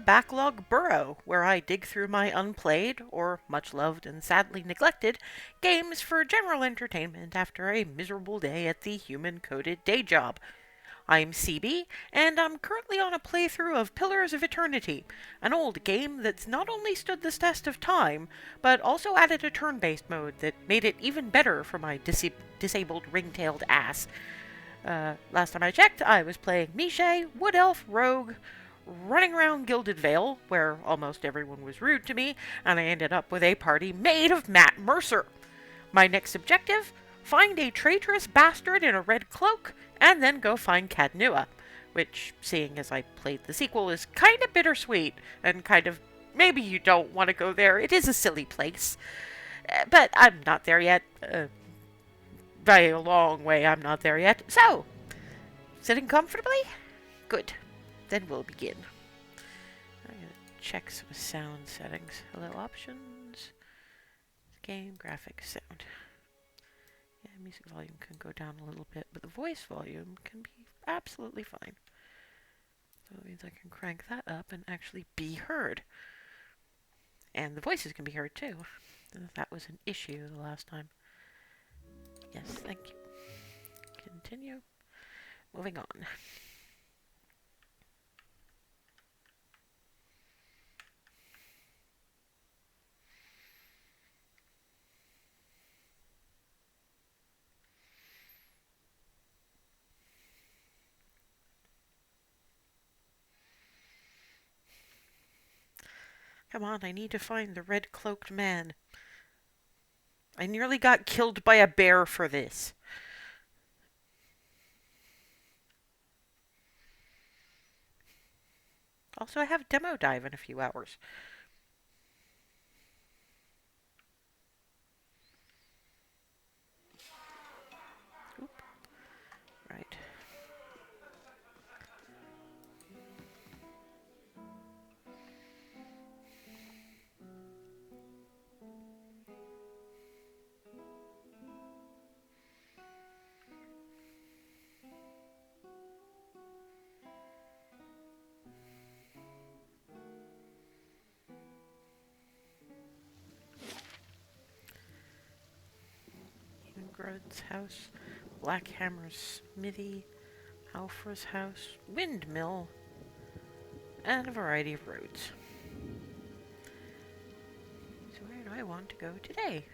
Backlog Burrow, where I dig through my unplayed, or much loved and sadly neglected, games for general entertainment after a miserable day at the human coded day job. I'm CB, and I'm currently on a playthrough of Pillars of Eternity, an old game that's not only stood the test of time, but also added a turn based mode that made it even better for my disabled ring tailed ass. Last time I checked, I was playing Miche, Wood Elf, Rogue, running around Gilded Vale, where almost everyone was rude to me, and I ended up with a party made of Matt Mercer. My next objective? Find a traitorous bastard in a red cloak, and then go find Cadnua, which, seeing as I played the sequel, is kind of bittersweet, and kind of, maybe you don't want to go there, it is a silly place. But I'm not there yet. By a long way, I'm not there yet. So, sitting comfortably? Good. Then we'll begin. I'm going to check some sound settings. Hello, options. Game, graphics, sound. Yeah, music volume can go down a little bit, but the voice volume can be absolutely fine. So that means I can crank that up and actually be heard. And the voices can be heard too. That was an issue the last time. Yes, thank you. Continue. Moving on. Come on, I need to find the red-cloaked man. I nearly got killed by a bear for this. Also, I have demo dive in a few hours. Oop. Right. Ingrod's house, Blackhammer's smithy, Alfra's house, windmill, and a variety of roads. So where do I want to go today?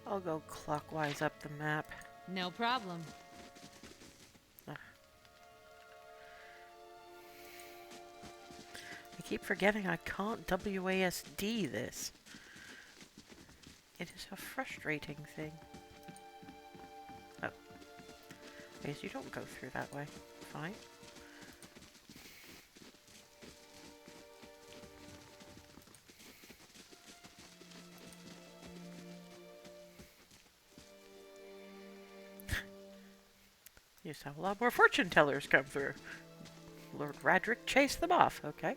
I'll go clockwise up the map. No problem. I keep forgetting I can't WASD this. It is a frustrating thing. Oh. I guess you don't go through that way. Fine. Used to have a lot more fortune tellers come through. Lord Radric chased them off, okay?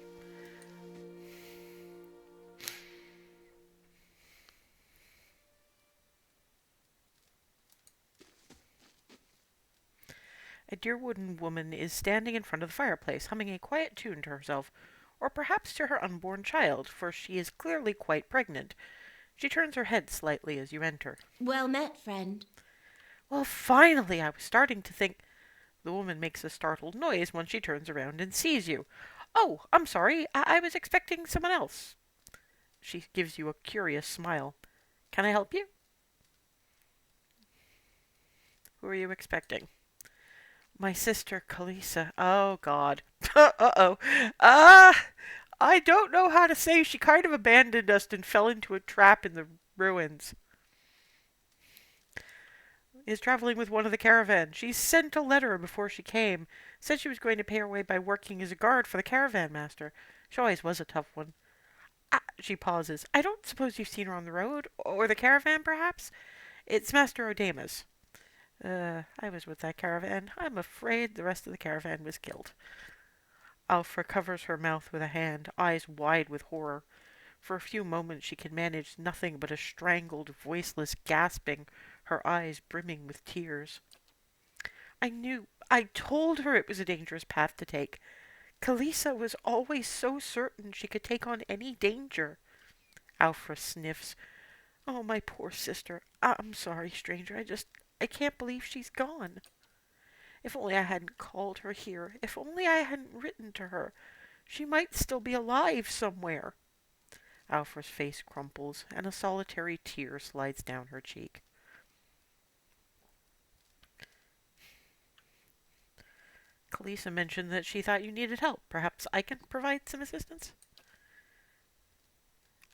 A dear wooden woman is standing in front of the fireplace, humming a quiet tune to herself, or perhaps to her unborn child, for she is clearly quite pregnant. She turns her head slightly as you enter. Well met, friend. Well, finally, I was starting to think. The woman makes a startled noise when she turns around and sees you. Oh, I'm sorry, I was expecting someone else. She gives you a curious smile. Can I help you? Who are you expecting? My sister, Kalisa. Oh, God. Uh-oh. I don't know how to say. She kind of abandoned us and fell into a trap in the ruins. Is traveling with one of the caravan. She sent a letter before she came. Said she was going to pay her way by working as a guard for the caravan master. She always was a tough one. She pauses. I don't suppose you've seen her on the road? Or the caravan, perhaps? It's Master Odamas. I was with that caravan. I'm afraid the rest of the caravan was killed. Alfra covers her mouth with a hand, eyes wide with horror. For a few moments she can manage nothing but a strangled, voiceless gasping, her eyes brimming with tears. I told her it was a dangerous path to take. Kalisa was always so certain she could take on any danger. Alfra sniffs. Oh, my poor sister. I'm sorry, stranger. I can't believe she's gone. If only I hadn't called her here. If only I hadn't written to her. She might still be alive somewhere. Alfra's face crumples, and a solitary tear slides down her cheek. Kalisa mentioned that she thought you needed help. Perhaps I can provide some assistance?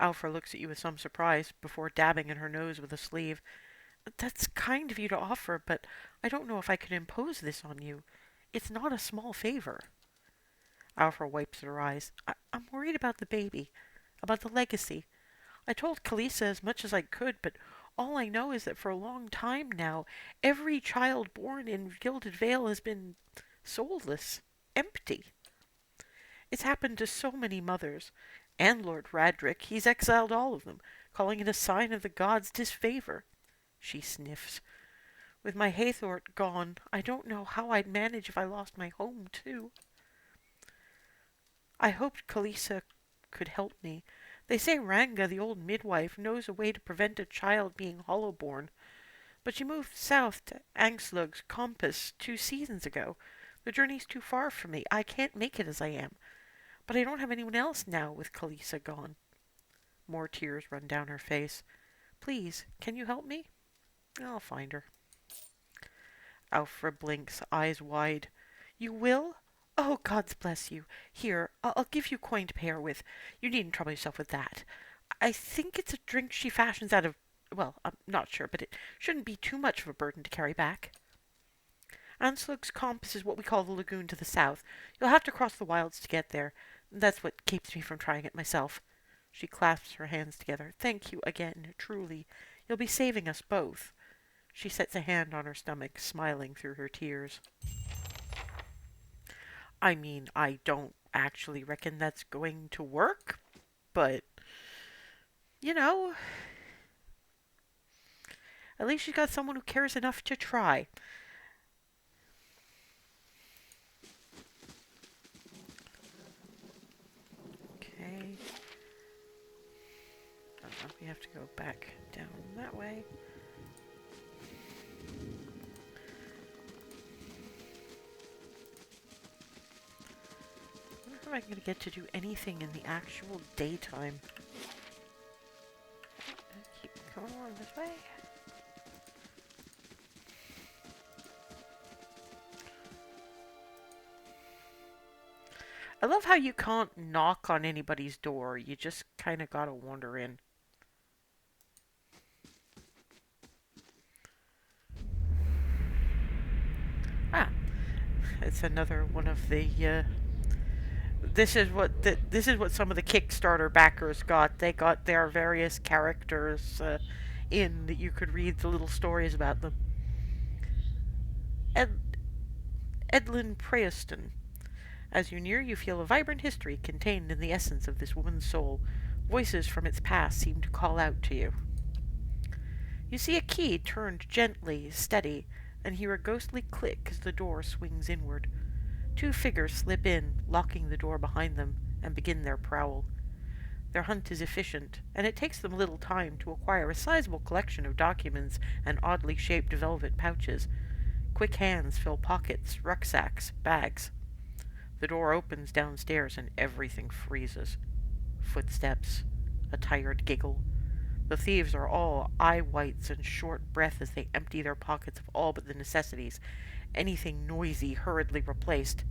Alfra looks at you with some surprise before dabbing at her nose with a sleeve. That's kind of you to offer, but I don't know if I can impose this on you. It's not a small favor. Alfra wipes her eyes. I'm worried about the baby, about the legacy. I told Kalisa as much as I could, but all I know is that for a long time now, every child born in Gilded Vale has been soulless, empty. It's happened to so many mothers. And Lord Radric, he's exiled all of them, calling it a sign of the gods' disfavor. She sniffs. With my Hathort gone, I don't know how I'd manage if I lost my home, too. I hoped Kalisa could help me. They say Ranga, the old midwife, knows a way to prevent a child being hollow-born. But she moved south to Angslug's Compass 2 seasons ago. The journey's too far for me. I can't make it as I am. But I don't have anyone else now with Kalisa gone. More tears run down her face. Please, can you help me? I'll find her. Alfred blinks, eyes wide. You will? Oh, gods bless you. Here, I'll give you coin to pay her with. You needn't trouble yourself with that. I think it's a drink she fashions out of... Well, I'm not sure, but it shouldn't be too much of a burden to carry back. Anslug's Compass is what we call the lagoon to the south. You'll have to cross the wilds to get there. That's what keeps me from trying it myself. She clasps her hands together. Thank you again, truly. You'll be saving us both. She sets a hand on her stomach, smiling through her tears. I mean, I don't actually reckon that's going to work, but, you know, at least she's got someone who cares enough to try. Okay. We have to go back down that way. I wonder if I'm going to get to do anything in the actual daytime. Keep going along this way. I love how you can't knock on anybody's door. You just kind of gotta wander in. Ah, it's another one of the. This is what some of the Kickstarter backers got. They got their various characters in that you could read the little stories about them. Ed- Edlin Preyston. As you near, you feel a vibrant history contained in the essence of this woman's soul. Voices from its past seem to call out to you. You see a key turned gently, steady, and hear a ghostly click as the door swings inward. Two figures slip in, locking the door behind them, and begin their prowl. Their hunt is efficient, and it takes them little time to acquire a sizable collection of documents and oddly shaped velvet pouches. Quick hands fill pockets, rucksacks, bags. The door opens downstairs and everything freezes. Footsteps, a tired giggle. The thieves are all eye whites and short breath as they empty their pockets of all but the necessities, anything noisy hurriedly replaced.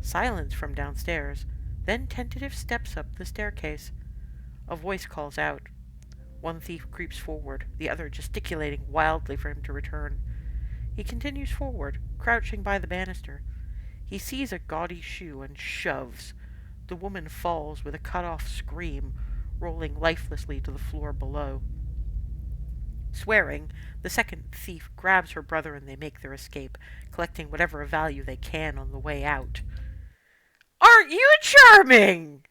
Silence from downstairs, then tentative steps up the staircase. A voice calls out. One thief creeps forward, the other gesticulating wildly for him to return. He continues forward, crouching by the banister. He sees a gaudy shoe and shoves. The woman falls with a cut-off scream, rolling lifelessly to the floor below. Swearing, the second thief grabs her brother and they make their escape, collecting whatever of value they can on the way out. Aren't you charming?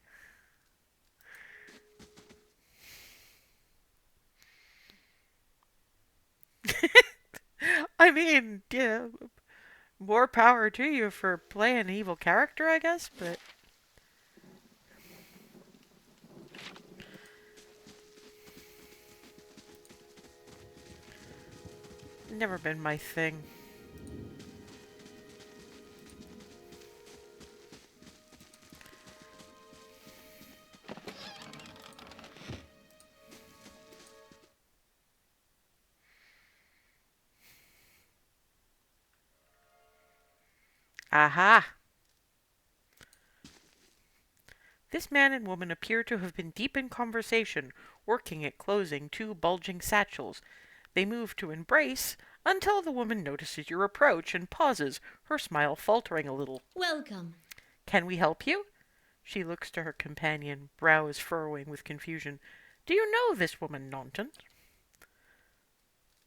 I mean, yeah, More power to you for playing an evil character, I guess, but never been my thing. Aha! This man and woman appear to have been deep in conversation, working at closing two bulging satchels. They move to embrace until the woman notices your approach and pauses, her smile faltering a little. Welcome. Can we help you? She looks to her companion, brows furrowing with confusion. Do you know this woman, Naunton?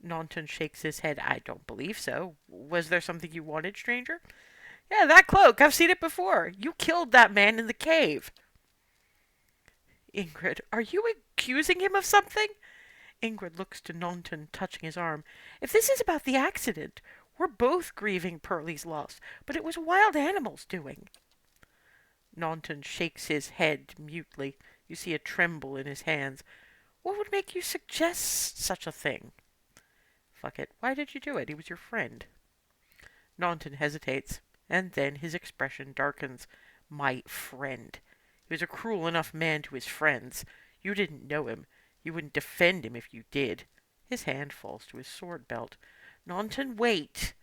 Naunton shakes his head. I don't believe so. Was there something you wanted, stranger? Yeah, that cloak. I've seen it before. You killed that man in the cave. Ingrid, are you accusing him of something? Ingrid looks to Naunton, touching his arm. If this is about the accident, we're both grieving Pearlie's loss, but it was a wild animal's doing. Naunton shakes his head mutely. You see a tremble in his hands. What would make you suggest such a thing? Fuck it. Why did you do it? He was your friend. Naunton hesitates, and then his expression darkens. My friend. He was a cruel enough man to his friends. You didn't know him. You wouldn't defend him if you did. His hand falls to his sword belt. Naunton, wait.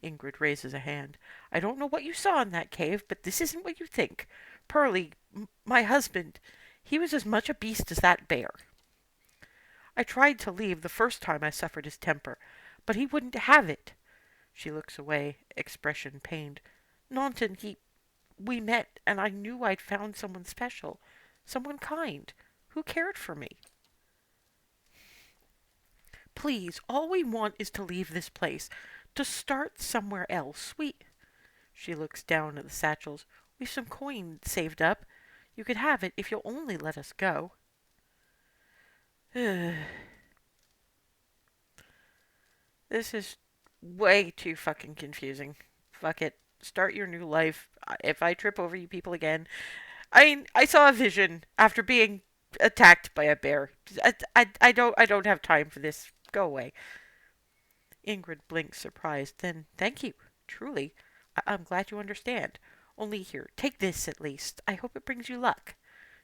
Ingrid raises a hand. I don't know what you saw in that cave, but this isn't what you think. Pearlie, my husband, he was as much a beast as that bear. I tried to leave the first time I suffered his temper, but he wouldn't have it. She looks away, expression pained. Naunton, we met, and I knew I'd found someone special, someone kind, who cared for me. Please, all we want is to leave this place, to start somewhere else. She looks down at the satchels. We've some coin saved up. You could have it if you'll only let us go. This is way too fucking confusing. Fuck it. Start your new life. If I trip over you people again. I saw a vision after being attacked by a bear. I don't have time for this. Go away. Ingrid blinks surprised. Then thank you. Truly. I'm glad you understand. Only here, take this at least. I hope it brings you luck.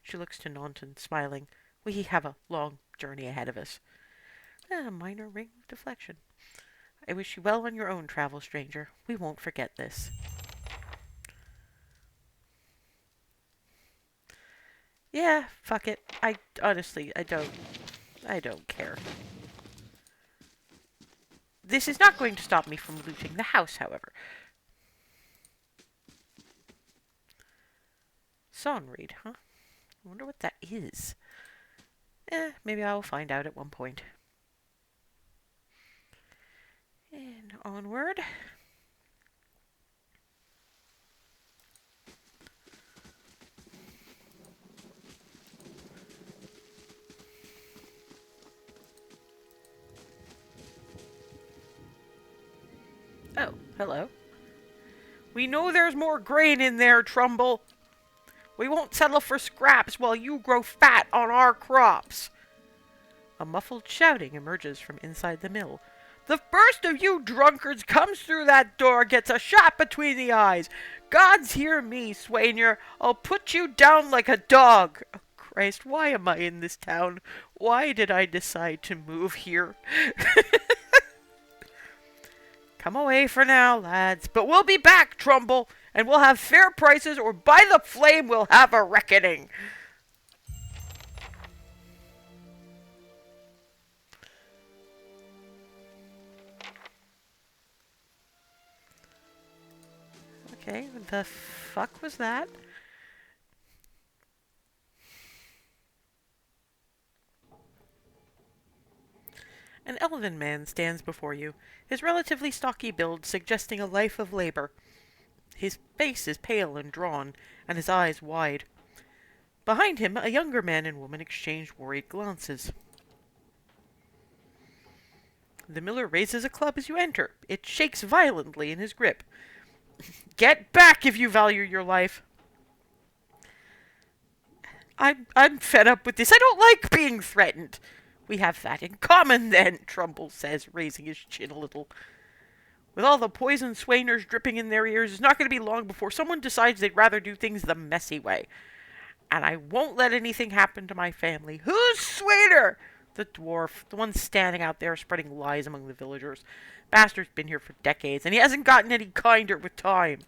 She looks to Naunton, smiling. We have a long journey ahead of us. A minor ring of deflection. I wish you well on your own travel, stranger. We won't forget this. Yeah, fuck it. I don't care. This is not going to stop me from looting the house, however. Sonread, huh? I wonder what that is. Maybe I'll find out at one point. And onward. Oh, hello. We know there's more grain in there, Trumbull. We won't settle for scraps while you grow fat on our crops. A muffled shouting emerges from inside the mill. The first of you drunkards comes through that door gets a shot between the eyes. Gods hear me, Swainier. I'll put you down like a dog. Oh, Christ, why am I in this town? Why did I decide to move here? Come away for now, lads. But we'll be back, Trumbull, and we'll have fair prices, or by the flame we'll have a reckoning. Okay, what the fuck was that? An elven man stands before you, his relatively stocky build suggesting a life of labor. His face is pale and drawn, and his eyes wide. Behind him, a younger man and woman exchange worried glances. The miller raises a club as you enter. It shakes violently in his grip. Get back if you value your life. I'm fed up with this. I don't like being threatened. We have that in common, then, Trumbull says, raising his chin a little. With all the poison swainers dripping in their ears, it's not going to be long before someone decides they'd rather do things the messy way. And I won't let anything happen to my family. Who's Swainer? The dwarf, the one standing out there spreading lies among the villagers. Bastard's been here for decades, and he hasn't gotten any kinder with time.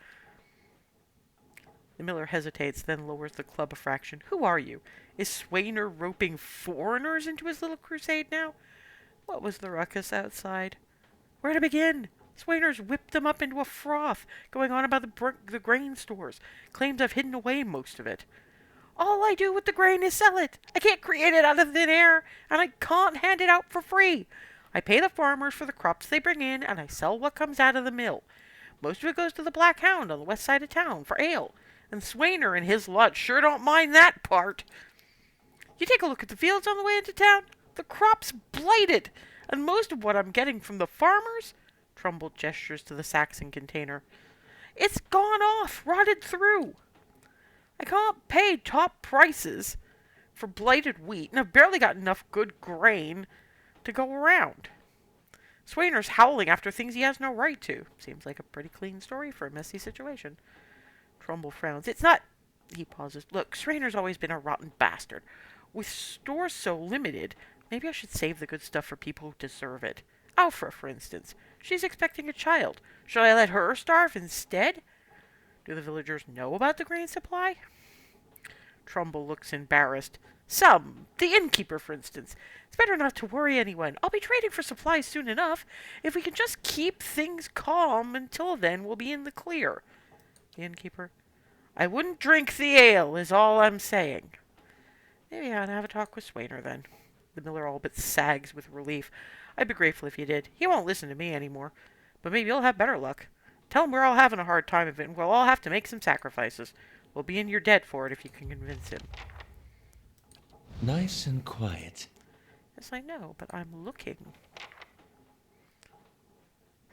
The miller hesitates, then lowers the club a fraction. Who are you? Is Swainer roping foreigners into his little crusade now? What was the ruckus outside? Where to begin? Swainer's whipped them up into a froth, going on about the grain stores. Claims I've hidden away most of it. All I do with the grain is sell it. I can't create it out of thin air, and I can't hand it out for free. I pay the farmers for the crops they bring in, and I sell what comes out of the mill. Most of it goes to the Black Hound on the west side of town for ale. And Swainer and his lot sure don't mind that part. You take a look at the fields on the way into town. The crop's blighted, and most of what I'm getting from the farmers, Trumbull gestures to the Saxon container, it's gone off, rotted through. I can't pay top prices for blighted wheat, and I've barely got enough good grain to go around. Swainer's howling after things he has no right to. Seems like a pretty clean story for a messy situation. Trumbull frowns. It's not... He pauses. Look, Srainer's always been a rotten bastard. With stores so limited, maybe I should save the good stuff for people who deserve it. Alfra, for instance. She's expecting a child. Should I let her starve instead? Do the villagers know about the grain supply? Trumbull looks embarrassed. Some. The innkeeper, for instance. It's better not to worry anyone. I'll be trading for supplies soon enough. If we can just keep things calm until then, we'll be in the clear. The innkeeper. I wouldn't drink the ale, is all I'm saying. Maybe I'd have a talk with Swainer, then. The miller all but sags with relief. I'd be grateful if you did. He won't listen to me anymore. But maybe you'll have better luck. Tell him we're all having a hard time of it, and we'll all have to make some sacrifices. We'll be in your debt for it if you can convince him. Nice and quiet. Yes, I know, but I'm looking.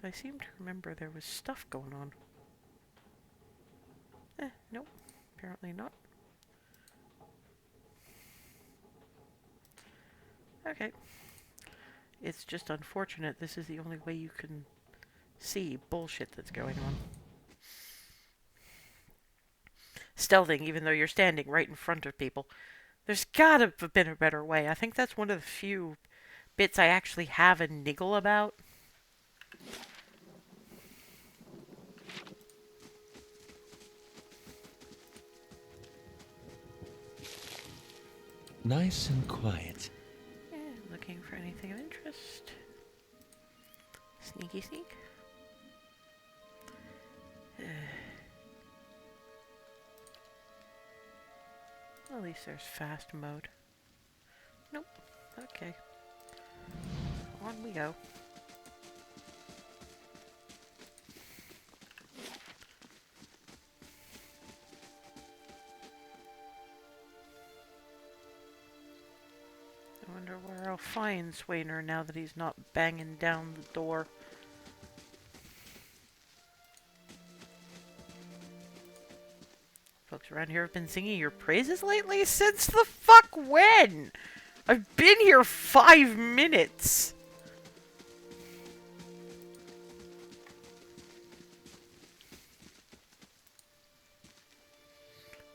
I seem to remember there was stuff going on. Nope. Apparently not. Okay. It's just unfortunate this is the only way you can see bullshit that's going on. Stealthing even though you're standing right in front of people. There's gotta have been a better way. I think that's one of the few bits I actually have a niggle about. Nice and quiet. Looking for anything of interest. Sneaky sneak. At least there's fast mode. Nope. Okay. On we go. I wonder where I'll find Swainer now that he's not banging down the door. Folks around here have been singing your praises lately? Since the fuck when? I've been here 5 minutes.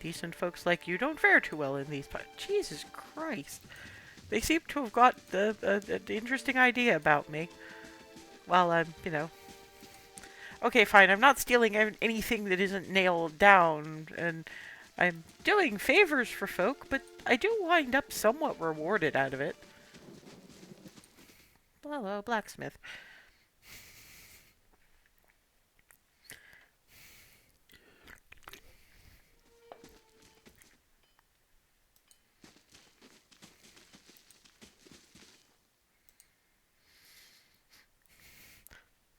Decent folks like you don't fare too well in these parts. Jesus Christ. They seem to have got an interesting idea about me. Well, I'm, you know... Okay, fine, I'm not stealing anything that isn't nailed down, and I'm doing favors for folk, but I do wind up somewhat rewarded out of it. Hello, blacksmith.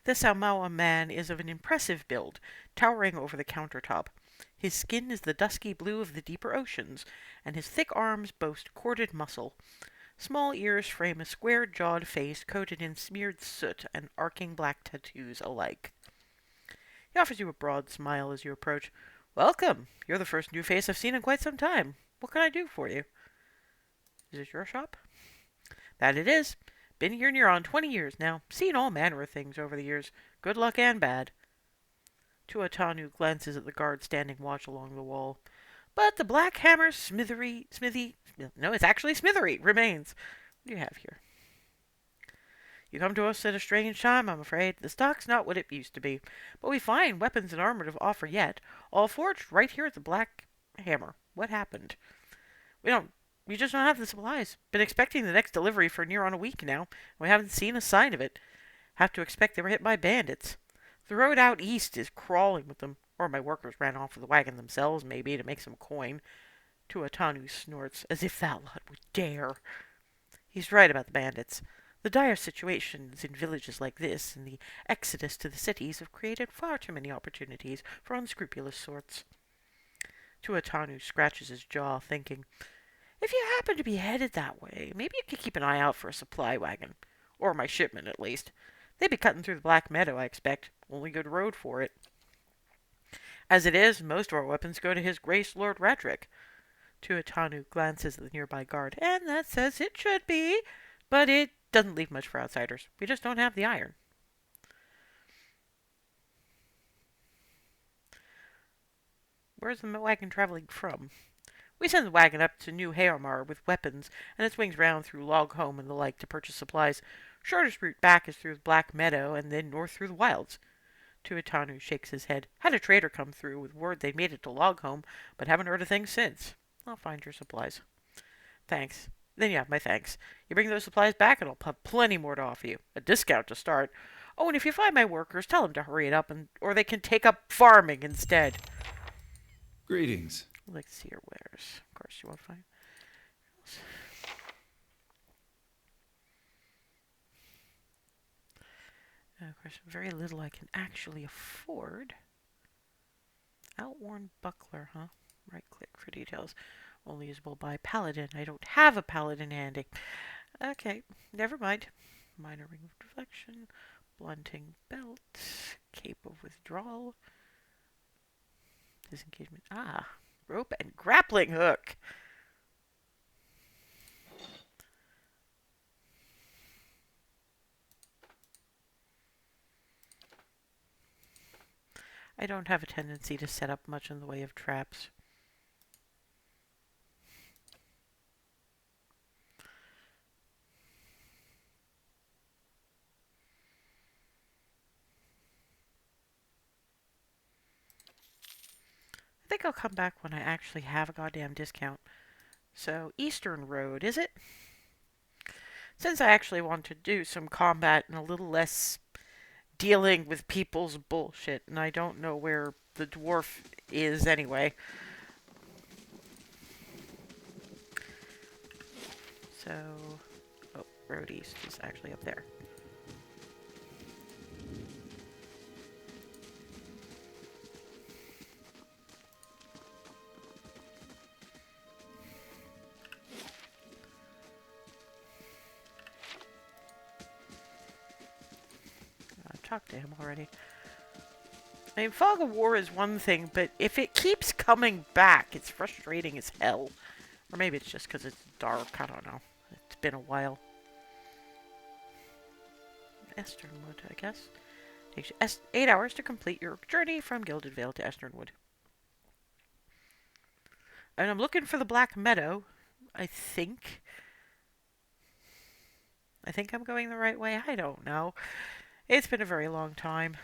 This Aumaua man is of an impressive build, towering over the countertop. His skin is the dusky blue of the deeper oceans, and his thick arms boast corded muscle. Small ears frame a square-jawed face coated in smeared soot and arcing black tattoos alike. He offers you a broad smile as you approach. Welcome. You're the first new face I've seen in quite some time. What can I do for you? Is it your shop? That it is. Been here near on 20 years now. Seen all manner of things over the years. Good luck and bad. Tuatanu glances at the guard standing watch along the wall. But the black hammer it's actually smithery, remains. What do you have here? You come to us at a strange time, I'm afraid. The stock's not what it used to be. But we find weapons and armor to offer yet. All forged right here at the Black Hammer. What happened? We just don't have the supplies. Been expecting the next delivery for near on a week now. We haven't seen a sign of it. Have to expect they were hit by bandits. The road out east is crawling with them. Or my workers ran off with the wagon themselves, maybe, to make some coin. Tuatanu snorts, as if that lot would dare. He's right about the bandits. The dire situations in villages like this and the exodus to the cities have created far too many opportunities for unscrupulous sorts. Tuatanu scratches his jaw, thinking, if you happen to be headed that way, maybe you could keep an eye out for a supply wagon. Or my shipment, at least. They'd be cutting through the Black Meadow, I expect. Only good road for it. As it is, most of our weapons go to His Grace Lord Radric. Tuatanu glances at the nearby guard, and that says it should be, but it doesn't leave much for outsiders. We just don't have the iron. Where's the wagon traveling from? We send the wagon up to New Haomar with weapons, and it swings round through Log Home and the like to purchase supplies. Shortest route back is through the Black Meadow, and then north through the wilds. Tuatanu shakes his head. Had a trader come through with word they'd made it to Log Home, but haven't heard a thing since. I'll find your supplies. Thanks. Then you have my thanks. You bring those supplies back and I'll have plenty more to offer you. A discount to start. Oh, and if you find my workers, tell them to hurry it up, or they can take up farming instead. Greetings. I'd like to see your wares. Of course, you won't find. Of course, very little I can actually afford. Outworn buckler, huh? Right click for details. Only usable by paladin. I don't have a paladin handy. Okay, never mind. Minor ring of deflection. Blunting belt. Cape of withdrawal. Disengagement. Ah, rope and grappling hook. I don't have a tendency to set up much in the way of traps. I think I'll come back when I actually have a goddamn discount. So, Eastern Road, is it? Since I actually want to do some combat and a little less dealing with people's bullshit, and I don't know where the dwarf is anyway. So, oh, Road East is actually up there. I've talked to him already. I mean, Fog of War is one thing, but if it keeps coming back, it's frustrating as hell. Or maybe it's just because it's dark, I don't know. It's been a while. Esternwood, I guess. Takes you 8 hours to complete your journey from Gilded Vale to Esternwood. And I'm looking for the Black Meadow, I think. I think I'm going the right way. I don't know. It's been a very long time.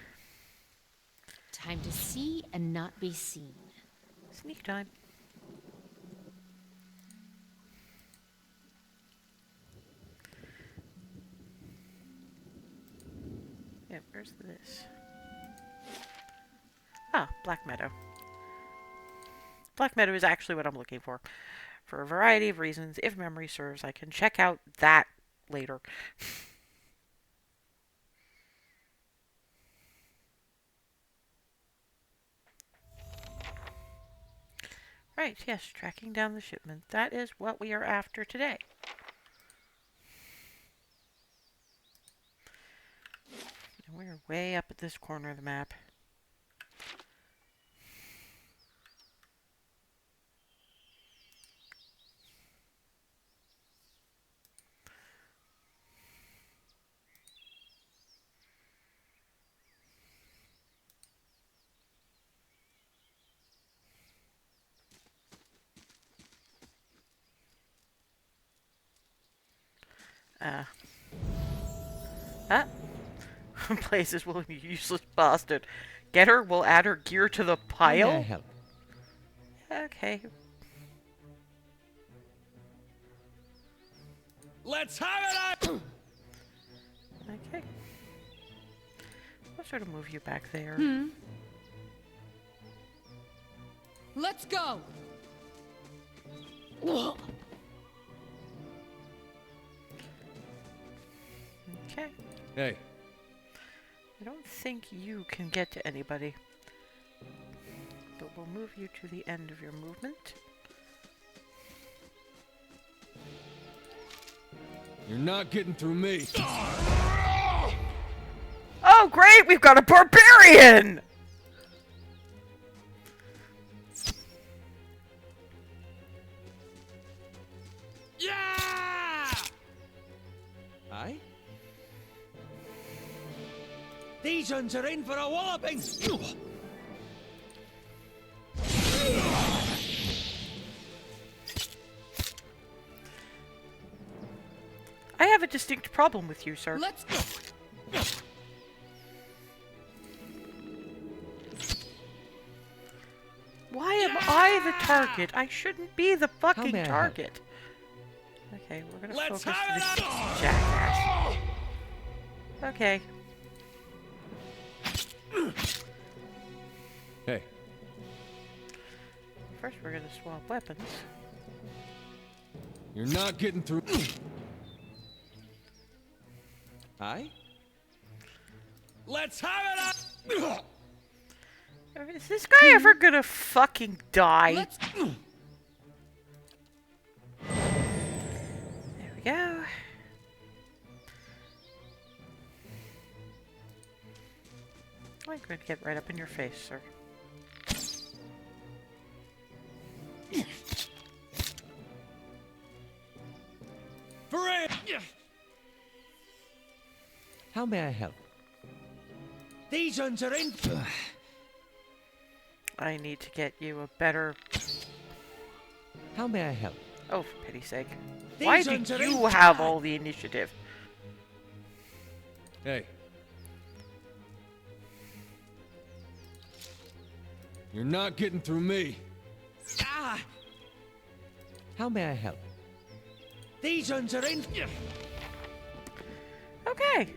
Time to see and not be seen. Sneak time. Yeah, where's this? Ah, Black Meadow. Black Meadow is actually what I'm looking for. For a variety of reasons, if memory serves, I can check out that later. Right, yes, tracking down the shipment. That is what we are after today. We're way up at this corner of the map. Ah. Places will be useless bastard. Get her, we'll add her gear to the How may I pile? help? Okay. Let's have it! Okay. I'll sort of move you back there. Let's go! Okay. Hey, I don't think you can get to anybody. But we'll move you to the end of your movement. you're not getting through me. Oh, great! We've got a barbarian! Yeah! Aye? These uns are in for a walloping! I have a distinct problem with you, sir. Let's go! Why am I the target? I shouldn't be the fucking may I help? target. Okay, we're gonna Let's focus have this it! jackass. Okay. Hey, First, we're gonna swap weapons. you're not getting through. Aye? Let's have it! Is this guy ever gonna fucking die? Let's There we go. I'm going to get right up in your face, sir. For it! How may I help? These uns are in. I need to get you a better... How may I help? Oh, for pity's sake. These Why do uns are you in- have all the initiative? Hey. You're not getting through me. Ah! How may I help? These uns are in. Okay.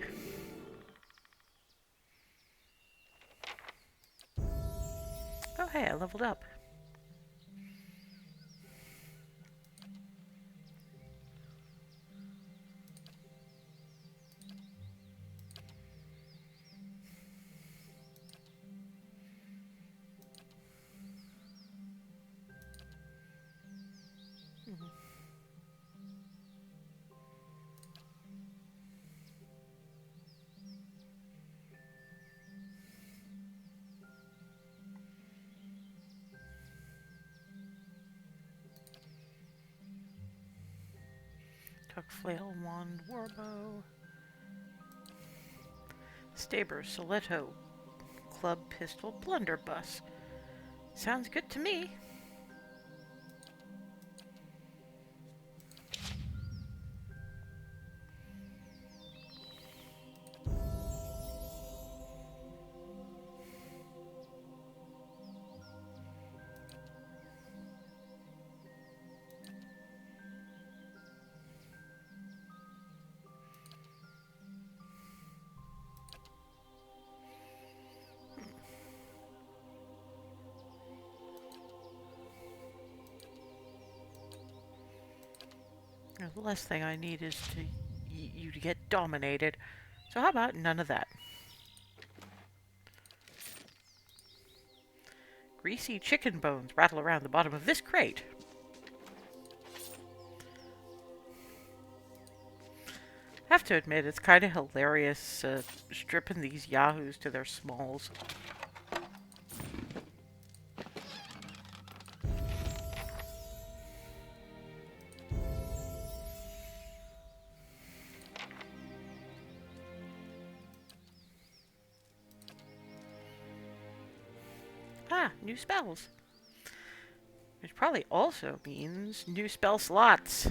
Oh, hey, I leveled up. Tuck flail, wand, warbow. Staber, stiletto, club, pistol, blunderbuss. Sounds good to me. The last thing I need is to you to get dominated. So how about none of that? Greasy chicken bones rattle around the bottom of this crate. Have to admit, it's kind of hilarious stripping these yahoos to their smalls. Ah, new spells. Which probably also means new spell slots.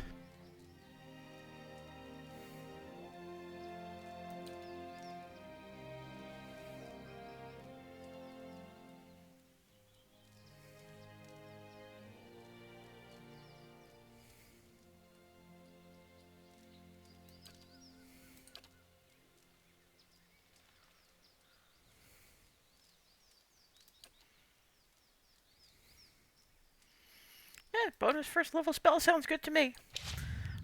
Yeah, bonus first level spell sounds good to me.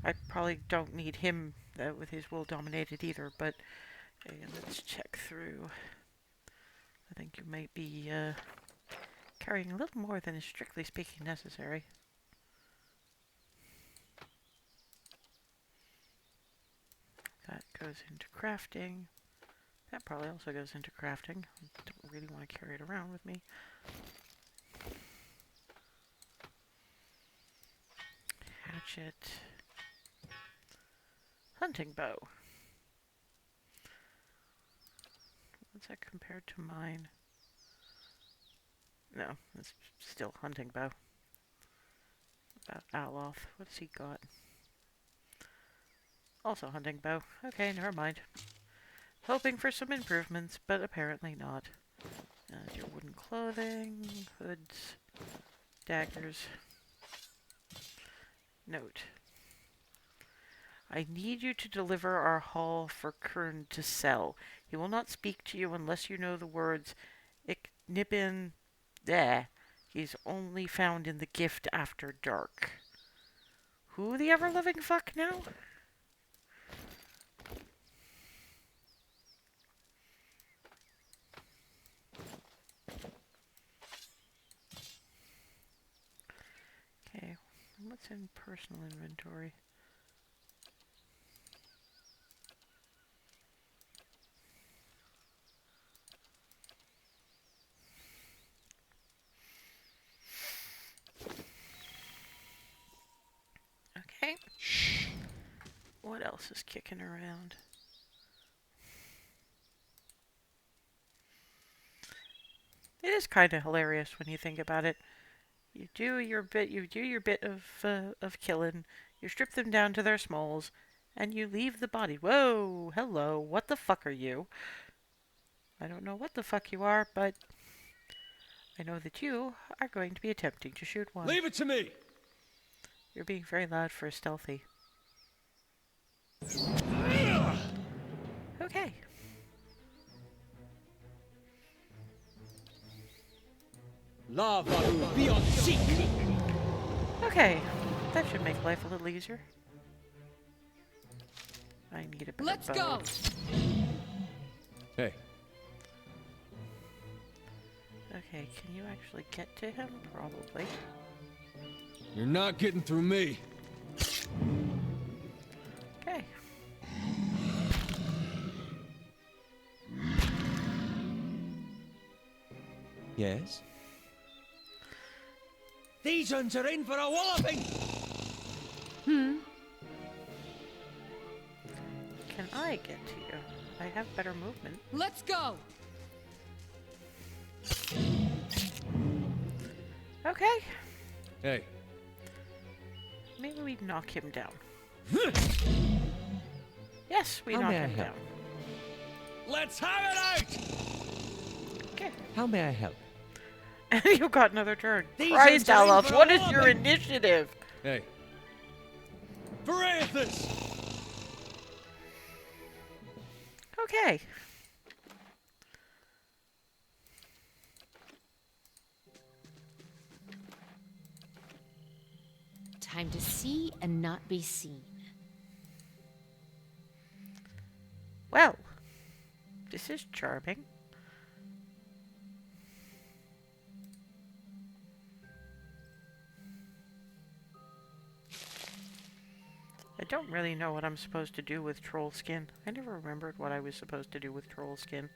I probably don't need him with his will dominated either, but let's check through. I think you might be carrying a little more than is strictly speaking necessary. That goes into crafting. That probably also goes into crafting. I don't really want to carry it around with me. Hatchet. Hunting bow. What's that compared to mine? No, it's still hunting bow. About Aloth. What's he got? Also hunting bow. Okay, never mind. Hoping for some improvements, but apparently not. Your wooden clothing, hoods, daggers. Note. I need you to deliver our haul for Kern to sell. He will not speak to you unless you know the words Iknibin. There. He's only found in the gift after dark. Who the ever-living fuck now? Okay, what's in personal inventory? Okay. What else is kicking around? It is kind of hilarious when you think about it. You do your bit of killing. You strip them down to their smalls, and you leave the body. Whoa, hello, what the fuck are you? I don't know what the fuck you are, but I know that you are going to be attempting to shoot one. Leave it to me! You're being very loud for a stealthy. Okay. Lava will be on seek. Okay, that should make life a little easier. I need a better Let's bow. go! Hey, Okay, can you actually get to him? Probably. you're not getting through me. Okay. Yes? These ones are in for a walloping! Can I get to you? I have better movement. Let's go! Okay. Hey, Maybe we knock him down. Yes, we How knock may I him help? down. let's have it out! Okay. How may I help? And you got another turn. These Christ, are in Alof, for a what is your whopping. initiative? Hey. Varathis! Okay. Time to see and not be seen. Well, this is charming. A don't really know what I'm supposed to do with troll skin. I never remembered what I was supposed to do with troll skin.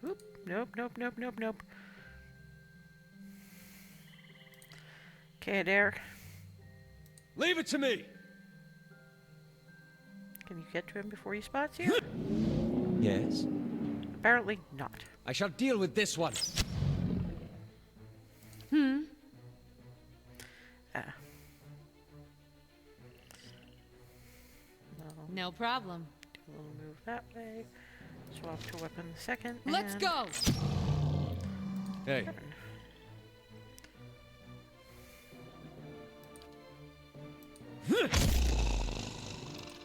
Oop, nope, nope, nope, nope, nope. Okay, Derek. Leave it to me! Can you get to him before he spots you? Yes? Apparently not. I shall deal with this one. Ah. No. No problem. We'll move that way. Swap to weapon second. Let's and go! Hey, turn.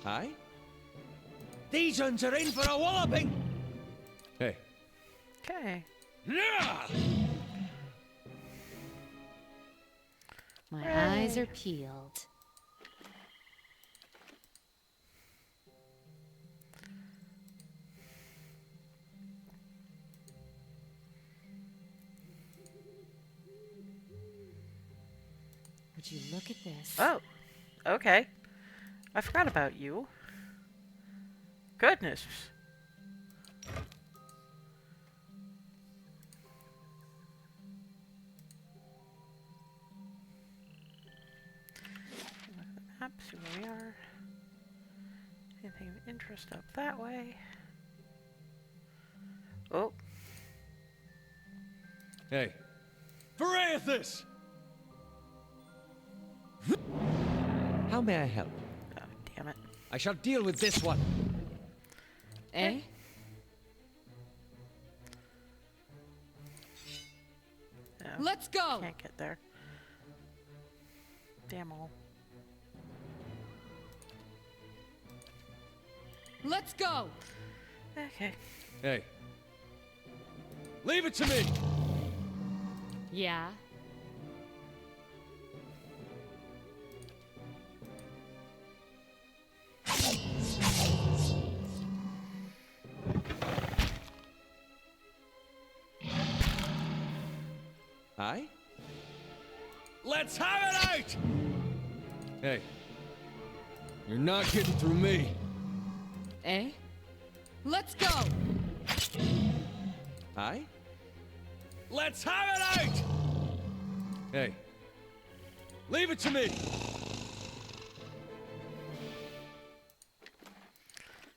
Aye? These uns are in for a walloping! hey. Okay. Yeah! My eyes are peeled. Would you look at this? Oh, okay. I forgot about you. Goodness. Look at the map, see where we are. Anything of interest up that way? Oh, Hey. Verathus! How may I help? oh, damn it. I shall deal with this one. Eh? No, Let's go! can't get there. Damn all. Let's go! Okay. Hey. Leave it to me! Yeah? Aye? Let's have it out! Hey. You're not getting through me. Eh? Let's go! Aye? Let's have it out! Hey. Leave it to me!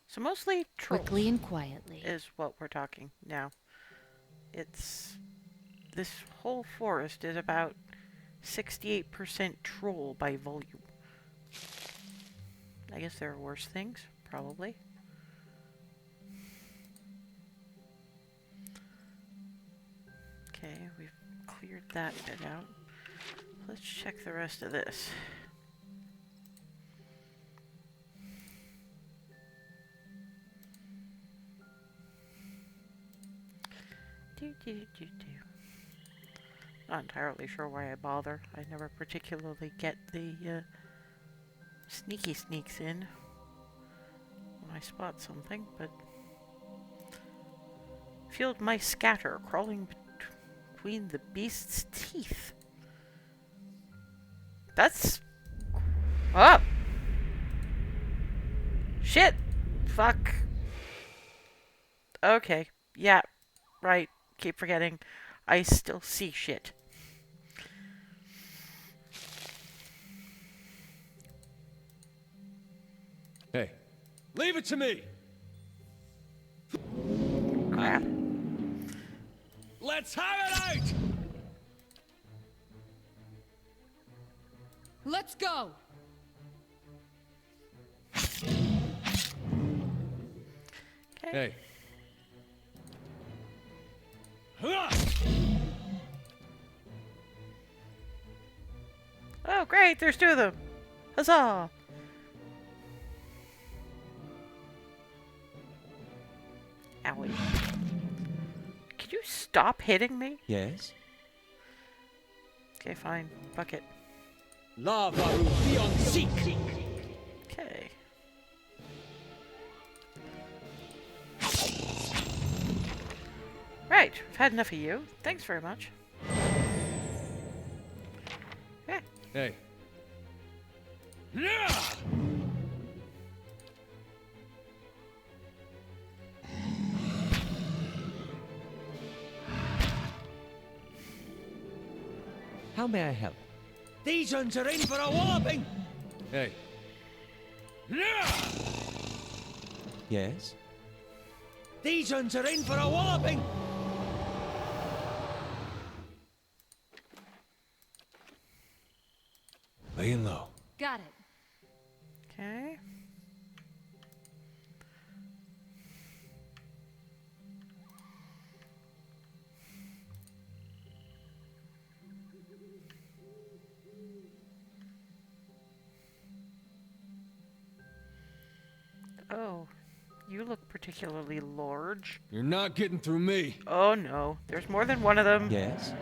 So mostly trolls Quickly and quietly. is what we're talking now. It's... This whole forest is about 68% troll by volume. I guess there are worse things, probably. Okay, we've cleared that bit out. Let's check the rest of this. Not entirely sure why I bother. I never particularly get the sneaky sneaks in when I spot something, but field mice scatter, crawling between the beast's teeth. That's... Oh! Shit! Fuck. Okay. Yeah. Right. Keep forgetting. I still see shit. Hey. Leave it to me! Crap. Let's have it out! Let's go! Okay. Hey. Huh! Oh, great! There's two of them! Huzzah! Owie. Could you stop hitting me? Yes? Okay, fine. Bucket. Lava beyond seek! Okay. Right, I've had enough of you. Thanks very much. Yeah. Hey. How may I help? These uns are in for a walloping! Hey. Yes? These uns are in for a walloping! Laying low. Got it. Okay. Oh, you look particularly large. You're not getting through me. Oh no, there's more than one of them. Yes?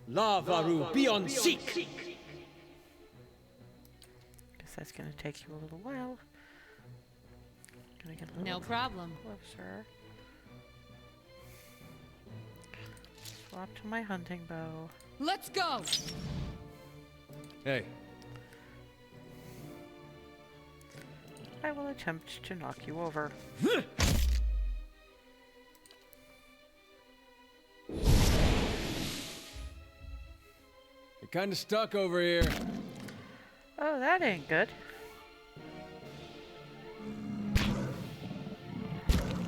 Lavaru, be on seek! Guess that's gonna take you a little while. Gonna get a little No problem. closer. Swap to my hunting bow. Let's go. Hey. I will attempt to knock you over. You're kinda stuck over here. Oh, that ain't good.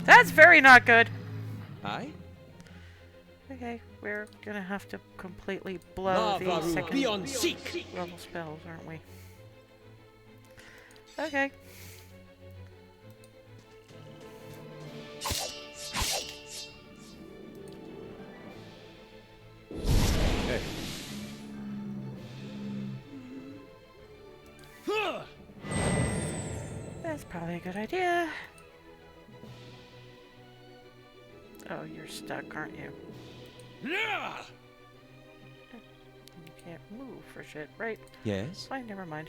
That's very not good. Aye? Okay, we're gonna have to completely blow the Lavaru, be on second seek! level spells, aren't we? Okay. Hey. That's probably a good idea. Oh, you're stuck, aren't you? Yeah! You can't move for shit, right? Yes? Fine, never mind.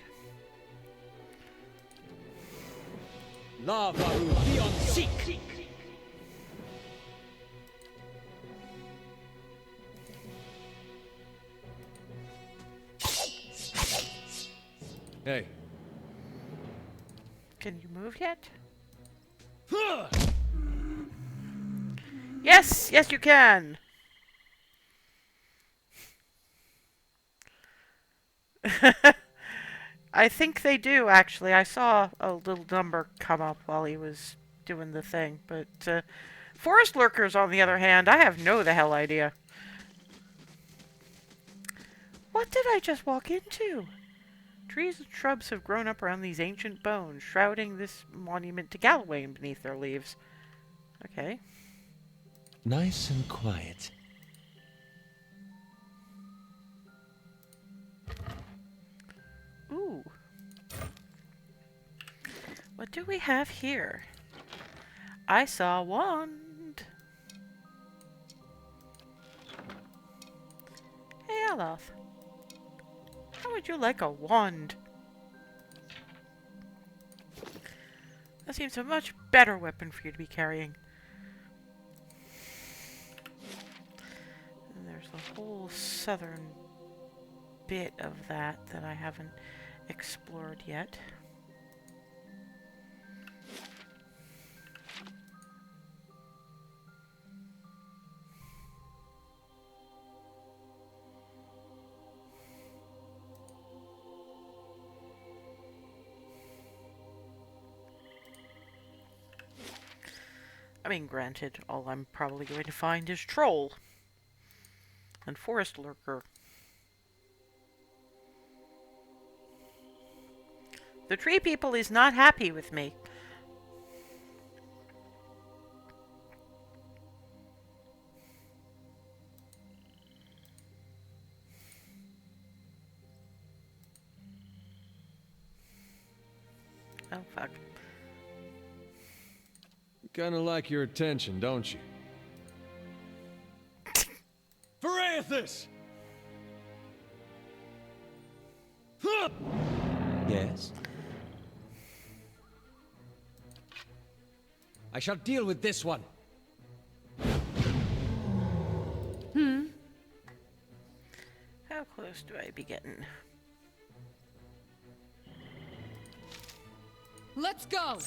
Lavaru, be on seek! Hey. Can you move yet? Yes! Yes, you can! I think they do, actually. I saw a little number come up while he was doing the thing, but forest lurkers, on the other hand, I have no the hell idea. What did I just walk into? Trees and shrubs have grown up around these ancient bones, shrouding this monument to Galloway beneath their leaves. Okay. Nice and quiet. Ooh. What do we have here? I saw a wand. Hey, Aloth. How would you like a wand? That seems a much better weapon for you to be carrying. And there's a whole southern bit of that I haven't explored yet. I mean, granted, all I'm probably going to find is troll and forest lurker. The tree people is not happy with me. Oh, fuck. Kinda like your attention, don't you? Verathus! Yes? I shall deal with this one. close do I be getting? Let's go!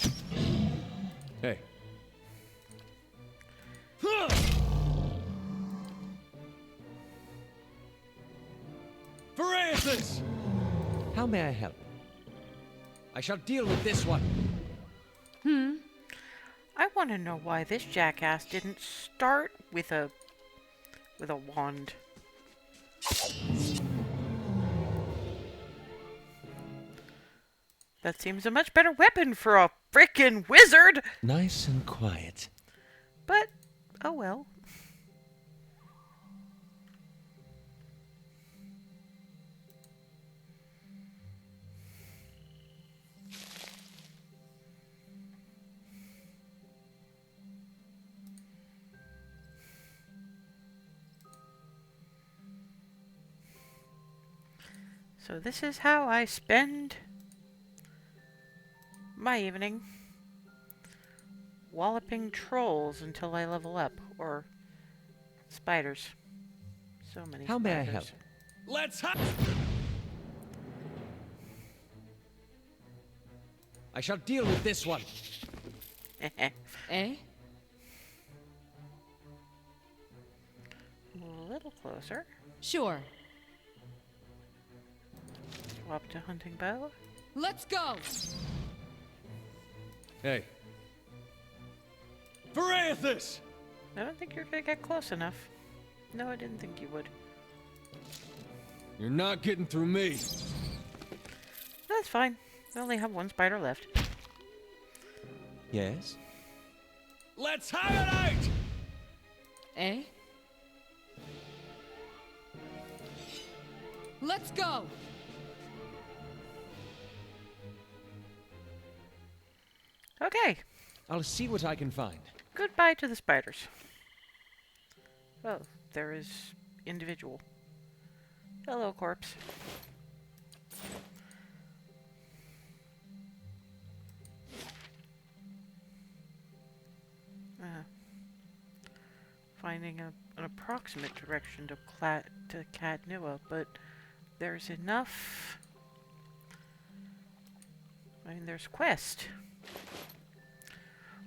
Hey. Francis! How may I help? I shall deal with this one. I want to know why this jackass didn't start with a wand. That seems a much better weapon for a frickin' wizard! Nice and quiet. But, oh well. So this is how I spend my evening. Walloping trolls until I level up. Or spiders. So many How may I help? spiders. Let's have... I shall deal with this one. Eh? A little closer. Sure. Swap to hunting bow. Let's go! Hey. Francis! I don't think you're gonna get close enough. No, I didn't think you would. You're not getting through me. That's fine. We only have one spider left. Yes? Let's have it out! Eh? Let's go! Okay. I'll see what I can find. Goodbye to the spiders. Oh, there is individual. Hello, corpse. Finding an approximate direction to Cadnua, but there's enough. I mean, there's quest.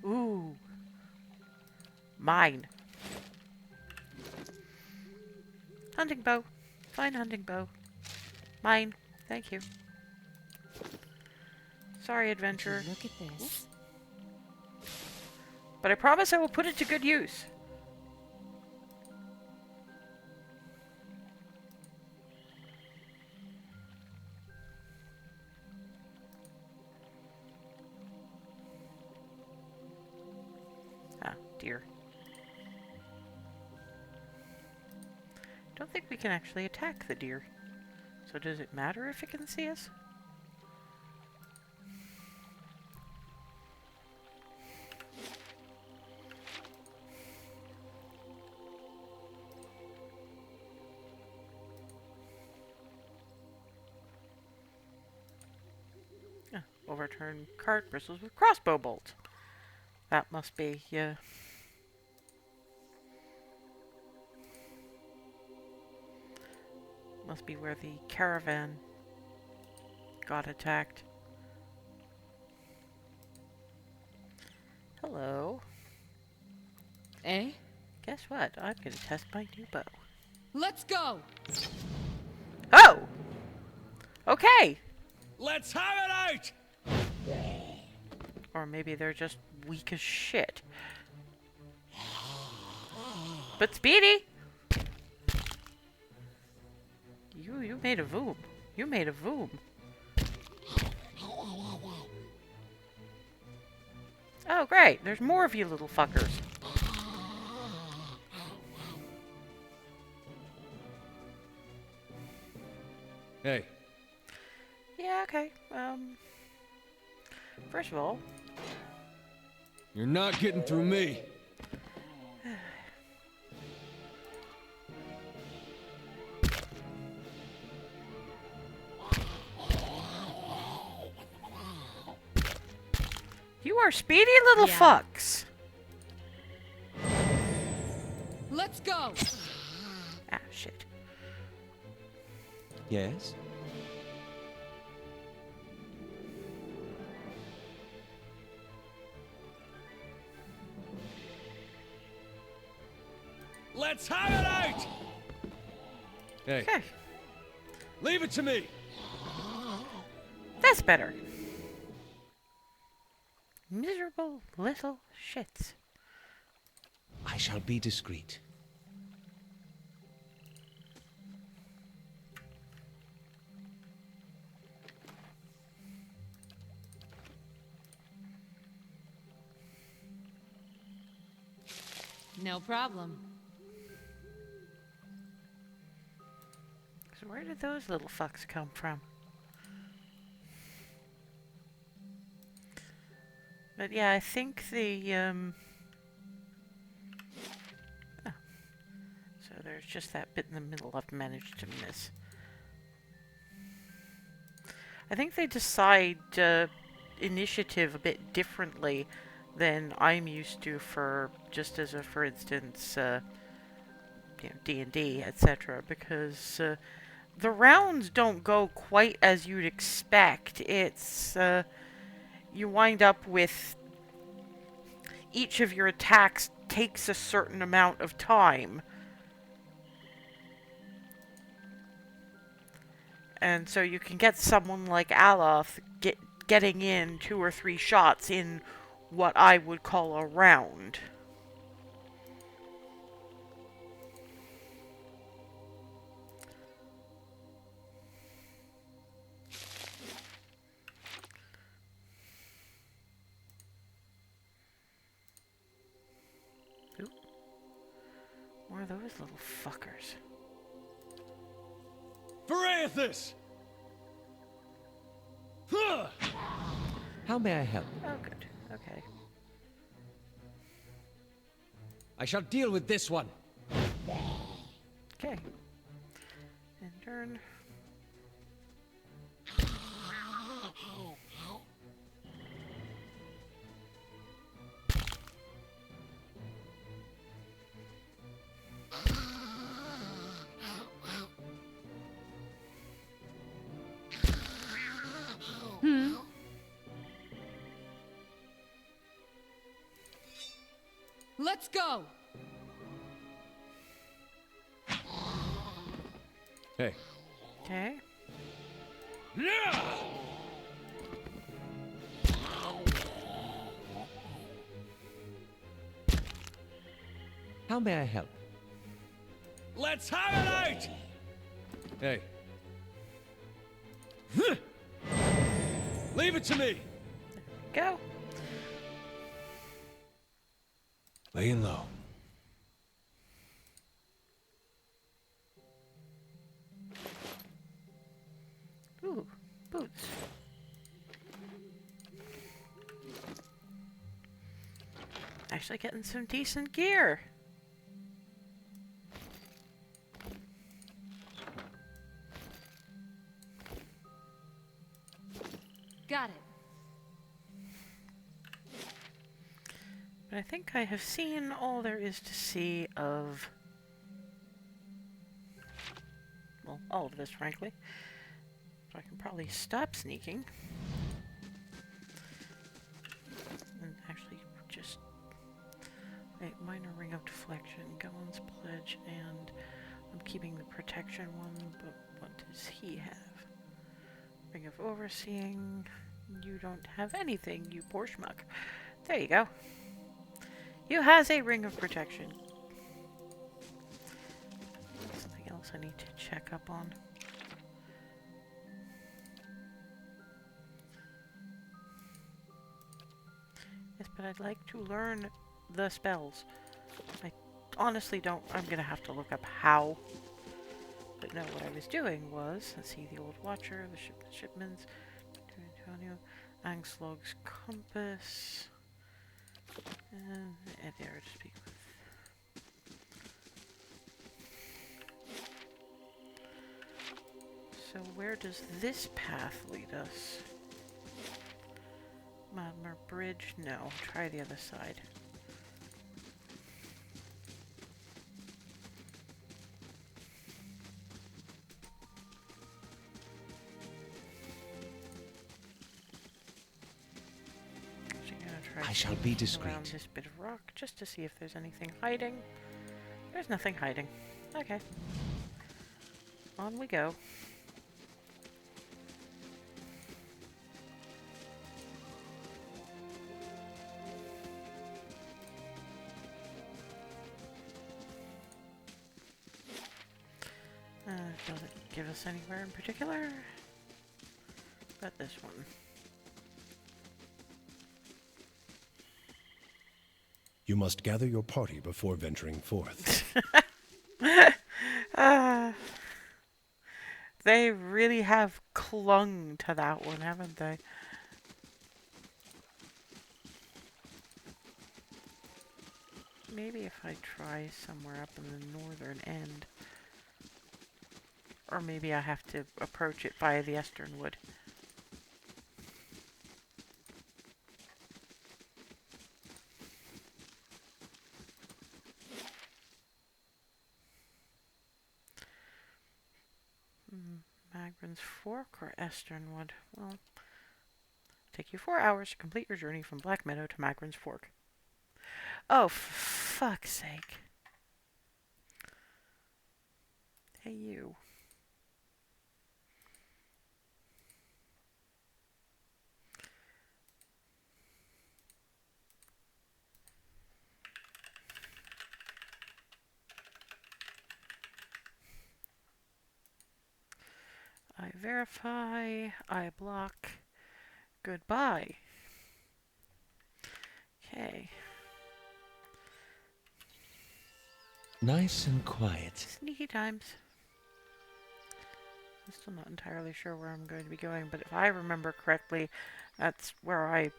Ooh. Mine. Hunting bow. Fine hunting bow. Mine. Thank you. Sorry, adventurer. Look at this. But I promise I will put it to good use. Ah, dear. Don't think we can actually attack the deer. So does it matter if it can see us? Ah, overturned cart bristles with crossbow bolt. That must be, yeah. Must be where the caravan got attacked. Hello. Eh? Guess what? I'm gonna test my new bow. Let's go! Oh! Okay! Let's have it out! Or maybe they're just weak as shit. But Speedy! You made a voom. You made a voom. Oh, great. There's more of you little fuckers. Hey. Yeah, okay. First of all, You're not getting through me. you are speedy little Yeah. fucks. Let's go! Ah, shit. Yes? Let's have it out! Hey, Okay, leave it to me! that's better. Miserable little shits. I shall be discreet. No problem. So where did those little fucks come from? But yeah, I think the oh, so there's just that bit in the middle I've managed to miss. I think they decide initiative a bit differently than I'm used to for, just as a, for instance, D&D, etc. Because the rounds don't go quite as you'd expect. It's, you wind up with each of your attacks takes a certain amount of time. And so you can get someone like Aloth getting in 2 or 3 shots in what I would call a round. Oop. More of those little fuckers. Verathus! Huh! How may I help? Oh, good. Okay. I shall deal with this one. Okay. And turn. Let's go! Hey. Okay. Yeah! How may I help? Let's have it out! Hey. Huh! Leave it to me! Go. Laying low. Ooh, boots. Actually getting some decent gear. Got it. But I think I have seen all there is to see of, well, all of this, frankly. So I can probably stop sneaking. And actually just... Wait, minor ring of deflection, Gowan's pledge, and I'm keeping the protection one, but what does he have? Ring of overseeing. You don't have anything, you poor schmuck. There you go. You has a ring of protection. Something else I need to check up on. Yes, but I'd like to learn the spells. I honestly don't. I'm gonna have to look up how. But no, what I was doing was, let's see, the Old Watcher, the Shipman's, Antonio, Angslog's Compass, and the Adair to speak with. So where does this path lead us? Madmer Bridge? No. Try the other side. I shall be around discreet. this bit of rock just to see if there's anything hiding. There's nothing hiding. Okay. On we go. Doesn't give us anywhere in particular. But this one. You must gather your party before venturing forth. They really have clung to that one, haven't they? Maybe if I try somewhere up in the northern end. Or maybe I have to approach it via the eastern wood. Magrin's Fork or Easternwood? Well, take you 4 hours to complete your journey from Black Meadow to Magrin's Fork. Oh, for fuck's sake. Hey, you. I verify, I block, goodbye. Okay. Nice and quiet. Sneaky times. I'm still not entirely sure where I'm going to be going, but if I remember correctly, that's where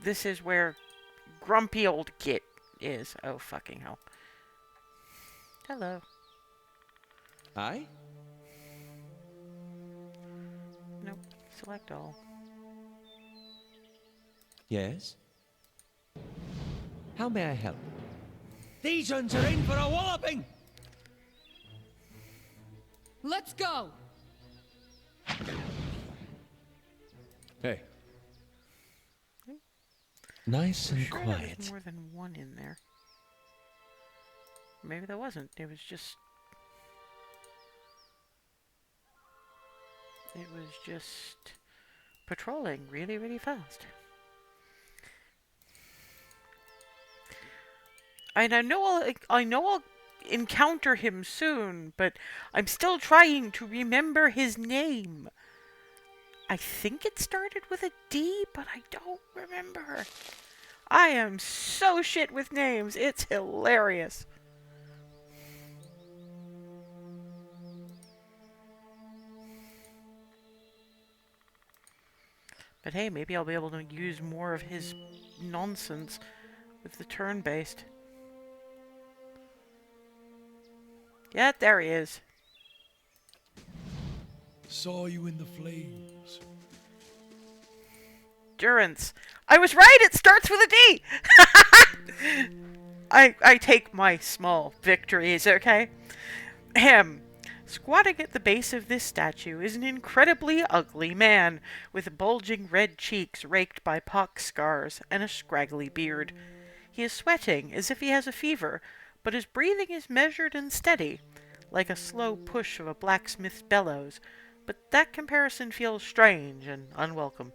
this is where grumpy old Git is. Oh, fucking hell. Hello. Aye? Nope. Select all. Yes? How may I help? These uns are in for a walloping! Let's go! Hey. Nice and Sure, there quiet. was more than one in there. Maybe there wasn't. It was just patrolling really, really fast. And I know I'll encounter him soon, but I'm still trying to remember his name. I think it started with a D, but I don't remember. I am so shit with names. It's hilarious. But hey, maybe I'll be able to use more of his nonsense with the turn-based. Yeah, there he is. Saw you in the flames. Durance. I was right, it starts with a D! I take my small victories, okay? Ahem. Squatting at the base of this statue is an incredibly ugly man, with bulging red cheeks raked by pox scars and a scraggly beard. He is sweating as if he has a fever, but his breathing is measured and steady, like a slow push of a blacksmith's bellows, but that comparison feels strange and unwelcome.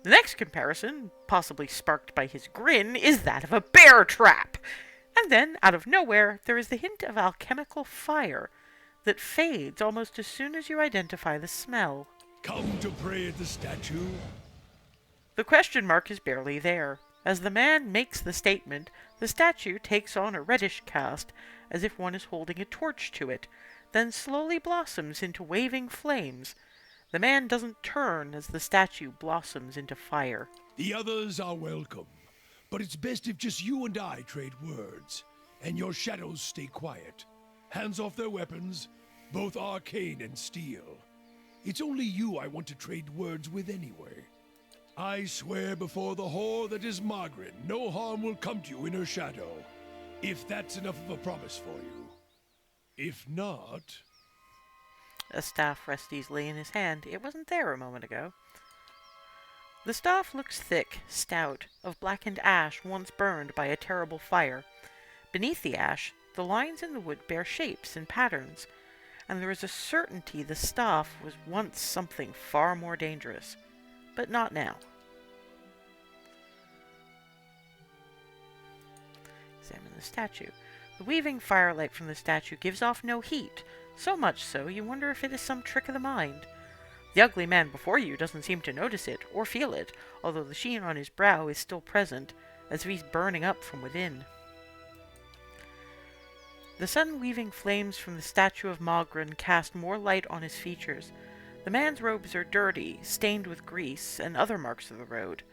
The next comparison, possibly sparked by his grin, is that of a bear trap. And then, out of nowhere, there is the hint of alchemical fire that fades almost as soon as you identify the smell. Come to pray at the statue? The question mark is barely there. As the man makes the statement, the statue takes on a reddish cast, as if one is holding a torch to it, then slowly blossoms into waving flames. The man doesn't turn as the statue blossoms into fire. The others are welcome, but it's best if just you and I trade words, and your shadows stay quiet. Hands off their weapons, both arcane and steel. It's only you I want to trade words with anyway. I swear before the whore that is Margaret, no harm will come to you in her shadow, if that's enough of a promise for you. If not... A staff rests easily in his hand. It wasn't there a moment ago. The staff looks thick, stout, of blackened ash once burned by a terrible fire. Beneath the ash, the lines in the wood bear shapes and patterns, and there is a certainty the staff was once something far more dangerous. But not now. Examine the statue. The weaving firelight from the statue gives off no heat, so much so you wonder if it is some trick of the mind. The ugly man before you doesn't seem to notice it or feel it, although the sheen on his brow is still present, as if he's burning up from within. The sun-weaving flames from the statue of Malgrin cast more light on his features. The man's robes are dirty, stained with grease and other marks of the road.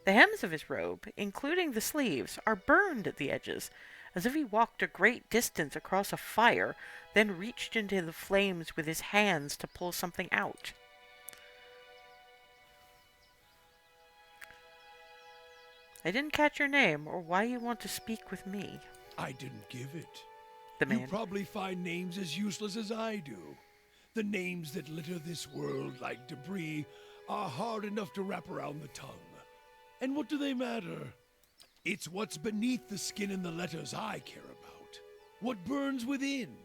The hems of his robe, including the sleeves, are burned at the edges, as if he walked a great distance across a fire, then reached into the flames with his hands to pull something out. I didn't catch your name, or why you want to speak with me. I didn't give it. The You man. probably find names as useless as I do. The names that litter this world like debris are hard enough to wrap around the tongue. And what do they matter? It's what's beneath the skin and the letters I care about. What burns within.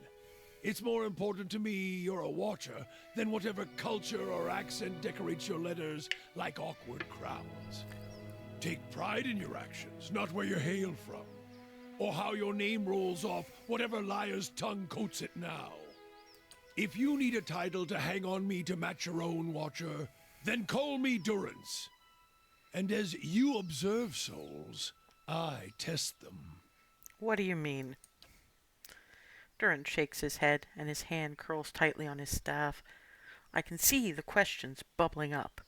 It's more important to me you're a watcher than whatever culture or accent decorates your letters like awkward crowns. Take pride in your actions, not where you hail from, or how your name rolls off whatever liar's tongue coats it now. If you need a title to hang on me to match your own, Watcher, then call me Durance. And as you observe souls, I test them. What do you mean? Durant shakes his head, and his hand curls tightly on his staff. I can see the questions bubbling up.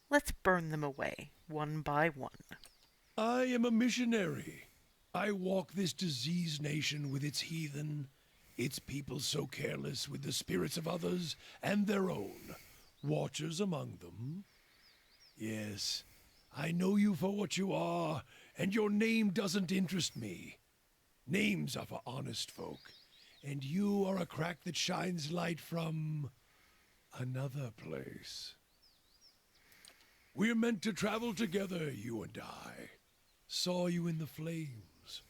Let's burn them away, one by one. I am a missionary. I walk this diseased nation with its heathen, its people so careless with the spirits of others and their own, watchers among them. Yes, I know you for what you are, and your name doesn't interest me. Names are for honest folk, and you are a crack that shines light from another place. We're meant to travel together, you and I. Saw you in the flames.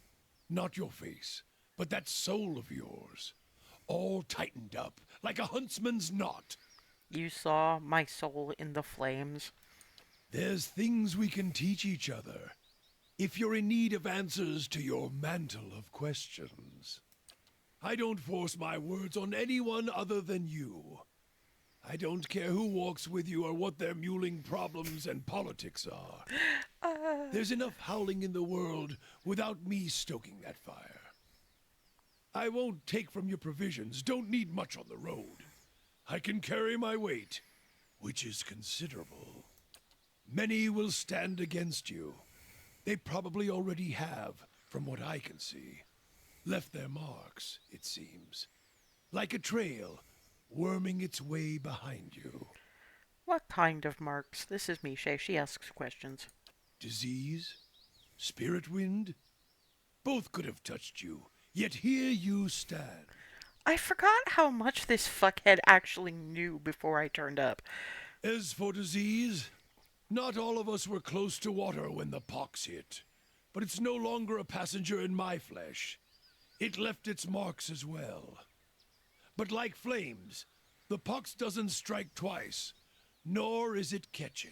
Not your face, but that soul of yours. All tightened up, like a huntsman's knot. You saw my soul in the flames. There's things we can teach each other, if you're in need of answers to your mantle of questions. I don't force my words on anyone other than you. I don't care who walks with you or what their muling problems and politics are. There's enough howling in the world without me stoking that fire. I won't take from your provisions, don't need much on the road. I can carry my weight, which is considerable. Many will stand against you. They probably already have, from what I can see. Left their marks, it seems. Like a trail, worming its way behind you. What kind of marks? This is Misha. She asks questions. Disease? Spirit wind? Both could have touched you, yet here you stand. I forgot how much this fuckhead actually knew before I turned up. As for disease, not all of us were close to water when the pox hit. But it's no longer a passenger in my flesh. It left its marks as well. But like flames, the pox doesn't strike twice, nor is it catching.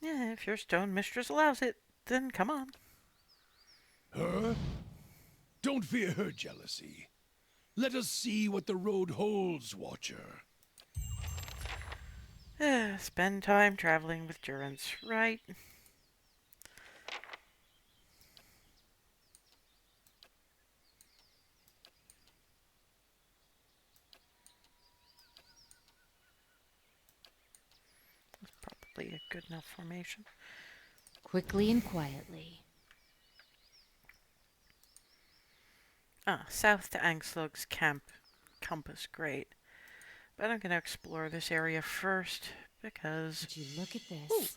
Yeah, if your stone mistress allows it, then come on. Her? Don't fear her jealousy. Let us see what the road holds, Watcher. Spend time traveling with Durance, right? That's probably a good enough formation. Quickly and quietly. South to Angslug's camp. Compass, great. But I'm gonna explore this area first, because... Would you look at this?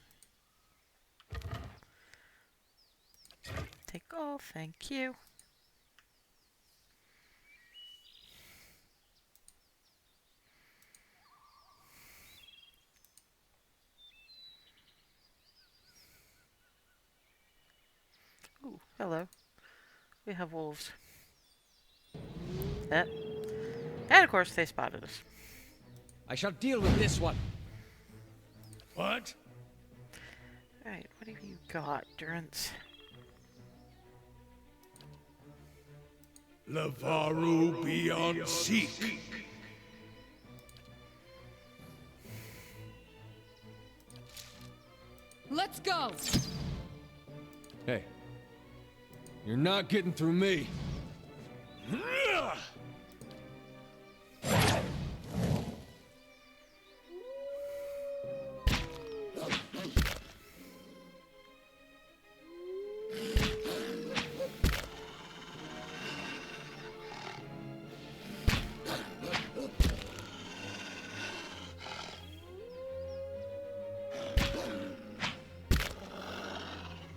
Take all, thank you. Ooh, hello. We have wolves. And of course they spotted us. I shall deal with this one. What? Alright, what have you got, Durance? Lavaru beyond seek. Let's go! Hey. You're not getting through me.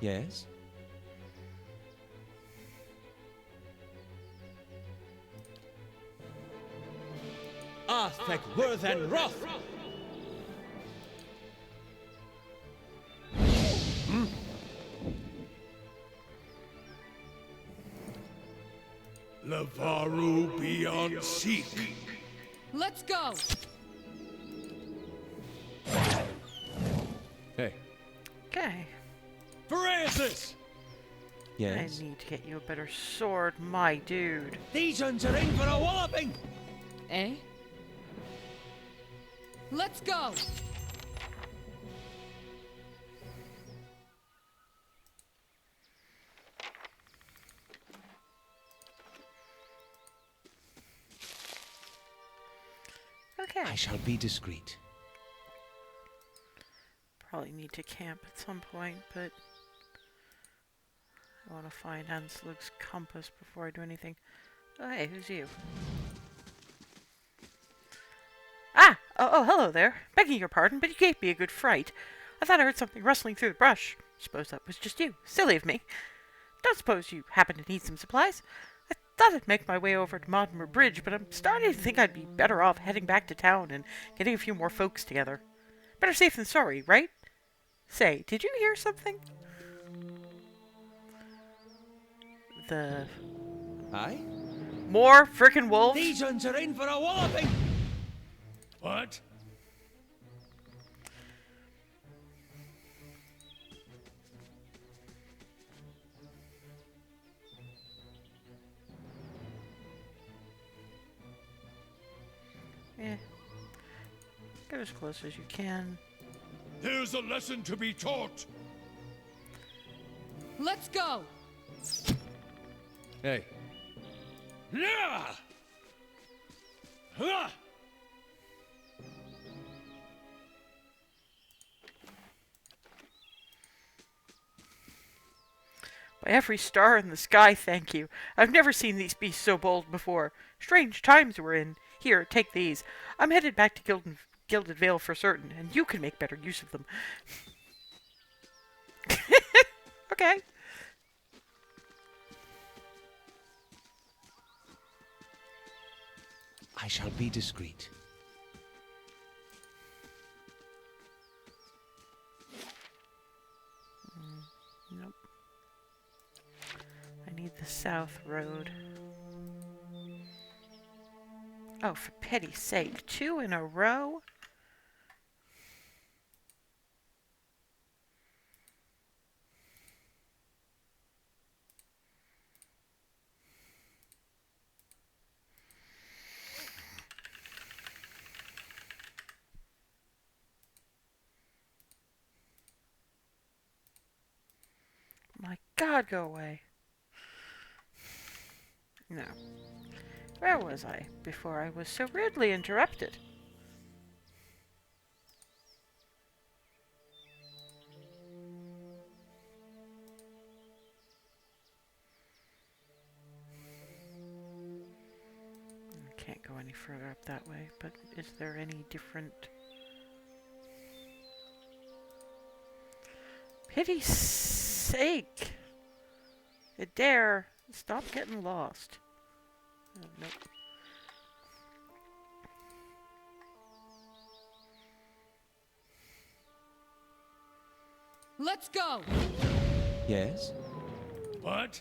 Yes? Arthek Worthen Roth! Lavaru beyond seek. Let's go! Hey. Okay. Francis! Yes? I need to get you a better sword, my dude. These uns are in for a walloping! Eh? Let's go! Okay. I shall be discreet. Probably need to camp at some point, but I want to find Hanslug's compass before I do anything. Oh, hey, who's you? Ah! Oh, hello there. Begging your pardon, but you gave me a good fright. I thought I heard something rustling through the brush. Suppose that was just you. Silly of me. Don't suppose you happen to need some supplies? I thought I'd make my way over to Mortimer Bridge, but I'm starting to think I'd be better off heading back to town and getting a few more folks together. Better safe than sorry, right? Say, did you hear something? The... Aye? More frickin' wolves? These uns are in for a walloping! What? Eh. Get as close as you can. There's a lesson to be taught. Let's go! Hey. Yeah! Huh! By every star in the sky, thank you. I've never seen these beasts so bold before. Strange times we're in. Here, take these. I'm headed back to Gilded Vale for certain, and you can make better use of them. Okay. I shall be discreet. Nope. I need the south road. Oh, for pity's sake, 2 in a row? My God, go away. No. Where was I before I was so rudely interrupted? I can't go any further up that way, but is there any different... Pity's sake! Adair, stop getting lost. Oh, nope. Let's go! Yes? What?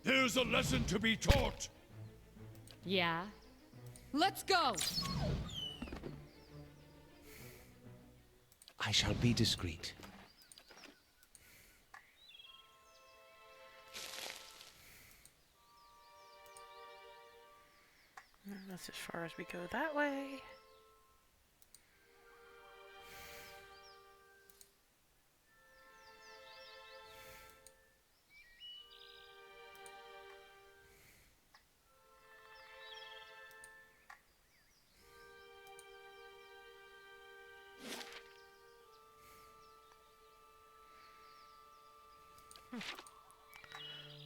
There's a lesson to be taught. Yeah? Let's go! I shall be discreet. That's as far as we go that way.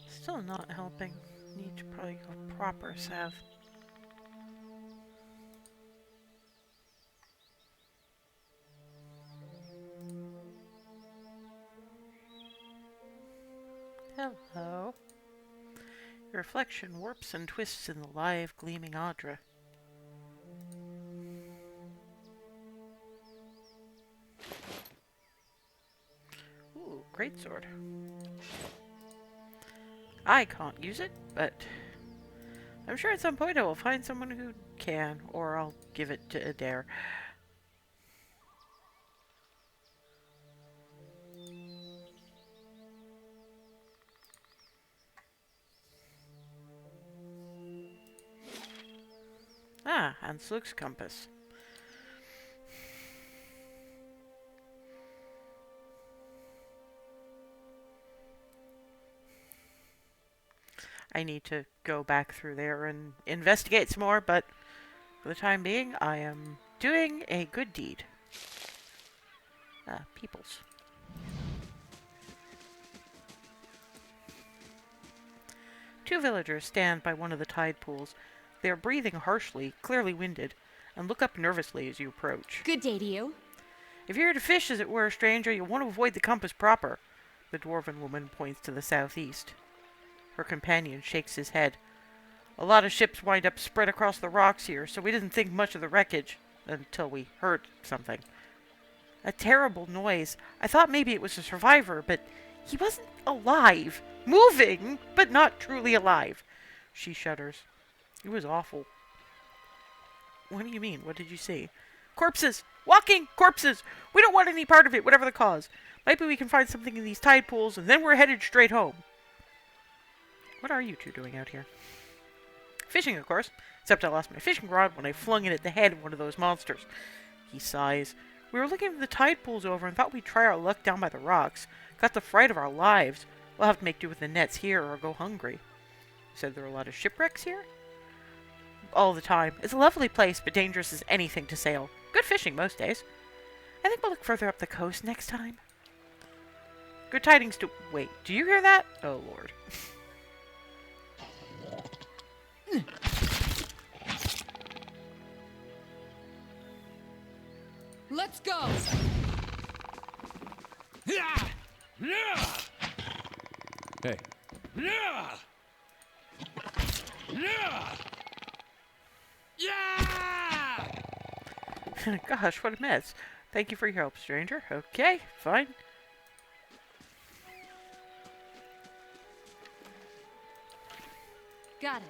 Still not helping. Need to probably go proper south. Hello. Your reflection warps and twists in the live, gleaming Audra. Ooh, greatsword. I can't use it, but I'm sure at some point I will find someone who can, or I'll give it to Adair. Ah, Ansluch's compass. I need to go back through there and investigate some more, but for the time being, I am doing a good deed. Peoples. Two villagers stand by one of the tide pools. They are breathing harshly, clearly winded, and look up nervously as you approach. Good day to you. If you're here to fish, as it were, stranger, you'll want to avoid the compass proper. The dwarven woman points to the southeast. Her companion shakes his head. A lot of ships wind up spread across the rocks here, so we didn't think much of the wreckage until we heard something. A terrible noise. I thought maybe it was a survivor, but he wasn't alive. Moving, but not truly alive. She shudders. It was awful. What do you mean? What did you see? Corpses! Walking corpses! We don't want any part of it, whatever the cause. Maybe we can find something in these tide pools, and then we're headed straight home. What are you two doing out here? Fishing, of course. Except I lost my fishing rod when I flung it at the head of one of those monsters. He sighs. We were looking for the tide pools over and thought we'd try our luck down by the rocks. Got the fright of our lives. We'll have to make do with the nets here or go hungry. You said there were a lot of shipwrecks here? All the time. It's a lovely place, but dangerous as anything to sail. Good fishing most days. I think we'll look further up the coast next time. Good tidings to... Wait, do you hear that? Oh, Lord. Let's go! Hey. Gosh, what a mess. Thank you for your help, stranger. Okay, fine. Got it.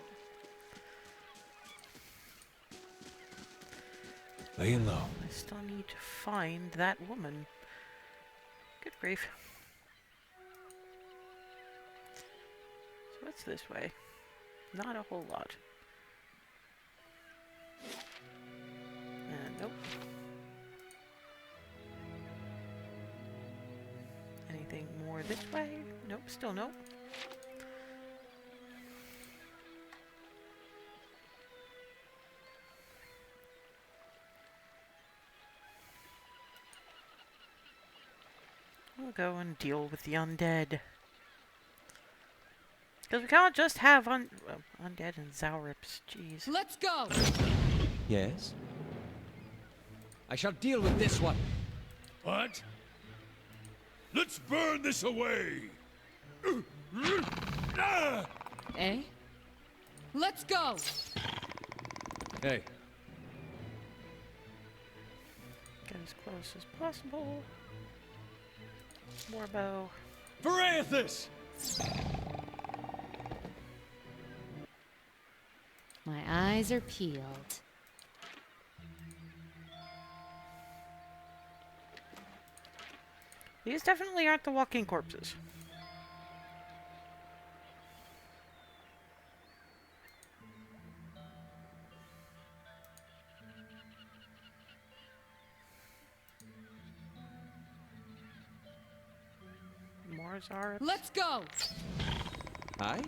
Laying low. I still need to find that woman. Good grief. So what's this way? Not a whole lot. Nope. Anything more this way? Nope, still nope. We'll go and deal with the undead. Because we can't just have undead and Zaurips. Jeez. Let's go! Yes? I shall deal with this one. What? Let's burn this away! Eh? Let's go! Hey. Get as close as possible. More bow. Verathus! My eyes are peeled. These definitely aren't the walking corpses. Morzar. Let's go! Aye?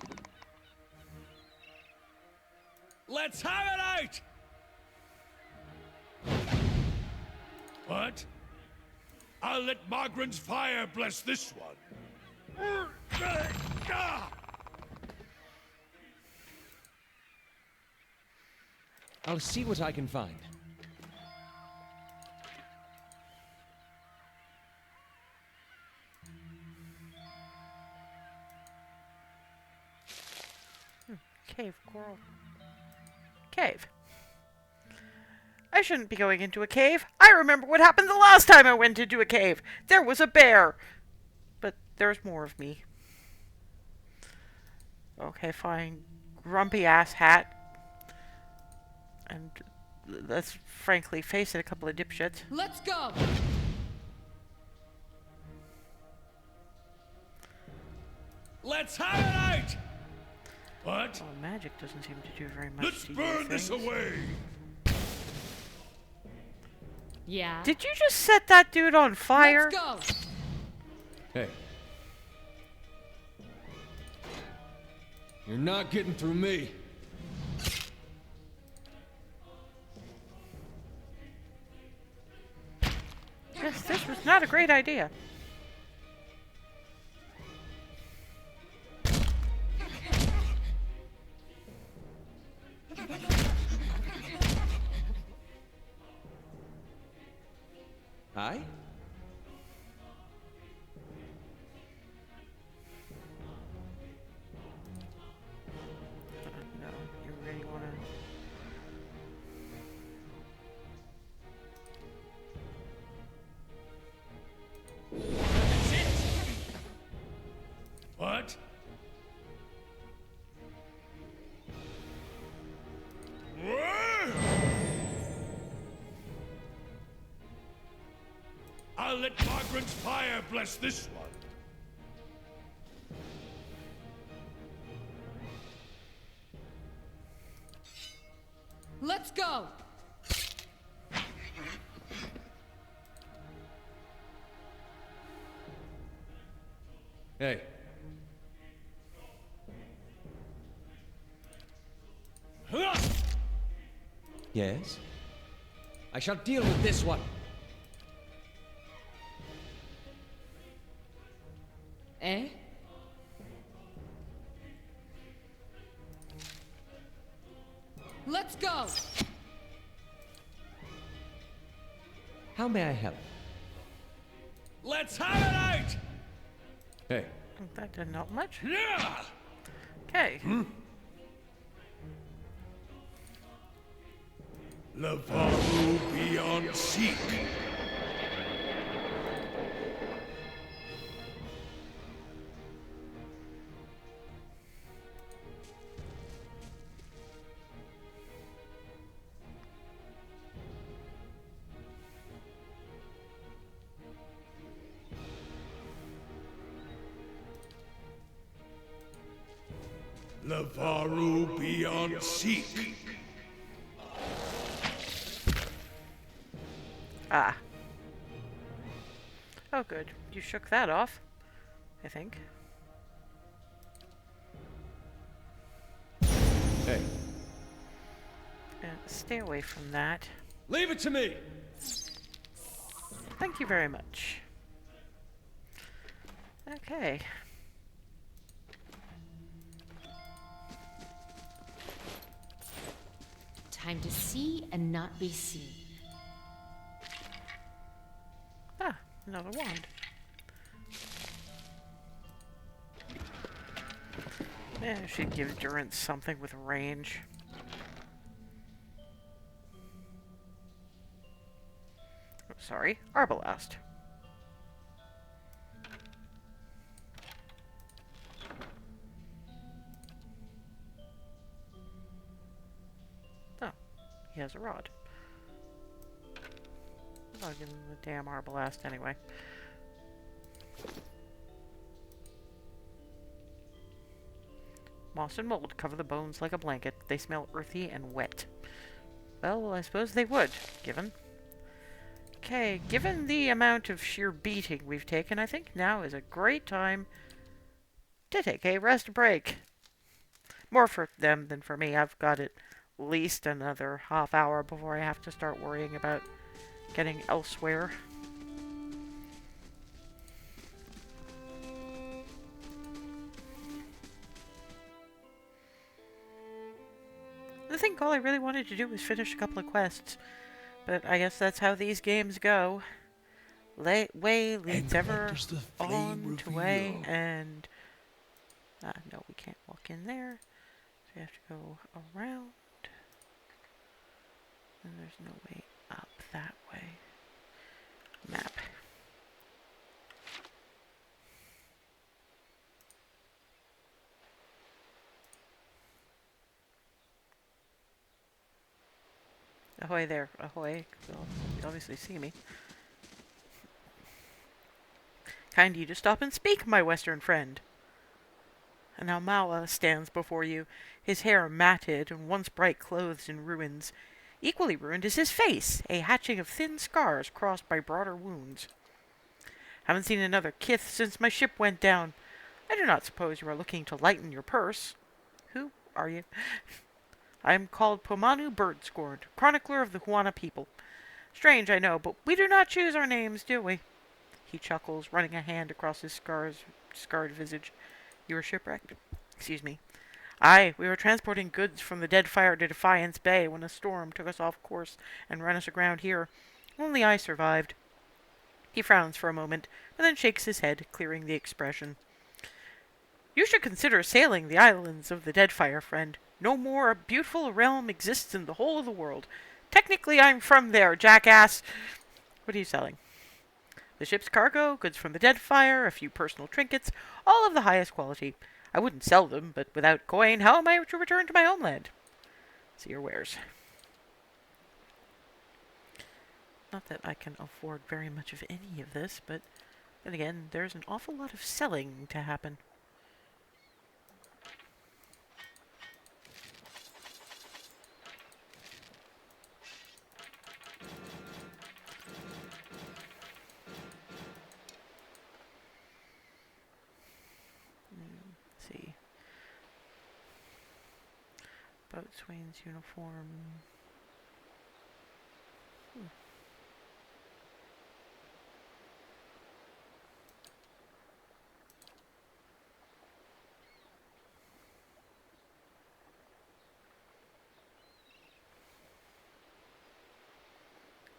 Let's have it out! What? I'll let Margaret's fire bless this one. I'll see what I can find. Cave coral. Cave. I shouldn't be going into a cave. I remember what happened the last time I went into a cave. There was a bear. But there's more of me. Okay, fine. Grumpy ass hat. And let's frankly face it, a couple of dipshits. Let's go! Let's have it out! What? Well, magic doesn't seem to do very much. Let's to these burn this things. away! Yeah. Did you just set that dude on fire? Let's go! Hey. You're not getting through me. Yes, this was not a great idea. Aye? No, you really wanna... What? I'll let Margaret's fire bless this one. Let's go! Hey. Yes? I shall deal with this one. Eh? Let's go! How may I help? Let's have it out! Hey. That didn't help much. Yeah! Okay. Lavaru beyond seek. Lavaru beyond seek. Ah. Oh, good. You shook that off, I think. Hey. Stay away from that. Leave it to me! Thank you very much. Okay. Time to see and not be seen. Ah, another wand. Yeah, she'd give Durance something with range. Oh, sorry, Arbalast. He has a rod. I'll give him the damn arbalest anyway. Moss and mold cover the bones like a blanket. They smell earthy and wet. Well, I suppose they would, given. Okay, given the amount of sheer beating we've taken, I think now is a great time to take a rest break. More for them than for me. I've got at least another half hour before I have to start worrying about getting elsewhere. I think all I really wanted to do was finish a couple of quests, but I guess that's how these games go. Way leads ever on to way, and no, we can't walk in there. So we have to go around, and there's no way up that way. Map. Ahoy there, ahoy. Well, you obviously see me. Kind of you to stop and speak, my western friend. And now Mawa stands before you, his hair matted and once bright clothes in ruins. Equally ruined is his face, a hatching of thin scars crossed by broader wounds. Haven't seen another kith since my ship went down. I do not suppose you are looking to lighten your purse. Who are you? I am called Pomanu Birdscorned, chronicler of the Huana people. Strange, I know, but we do not choose our names, do we? He chuckles, running a hand across his scarred visage. You were shipwrecked? Excuse me. Aye, we were transporting goods from the dead fire to Defiance Bay when a storm took us off course and ran us aground here. Only I survived. He frowns for a moment, and then shakes his head, clearing the expression. You should consider sailing the islands of the Deadfire, friend. No more beautiful a realm exists in the whole of the world. Technically, I'm from there, jackass. What are you selling? The ship's cargo, goods from the Deadfire, a few personal trinkets, all of the highest quality. I wouldn't sell them, but without coin, how am I to return to my homeland? See your wares. Not that I can afford very much of any of this, but then again, there's an awful lot of selling to happen. Let's see. Boatswain's uniform.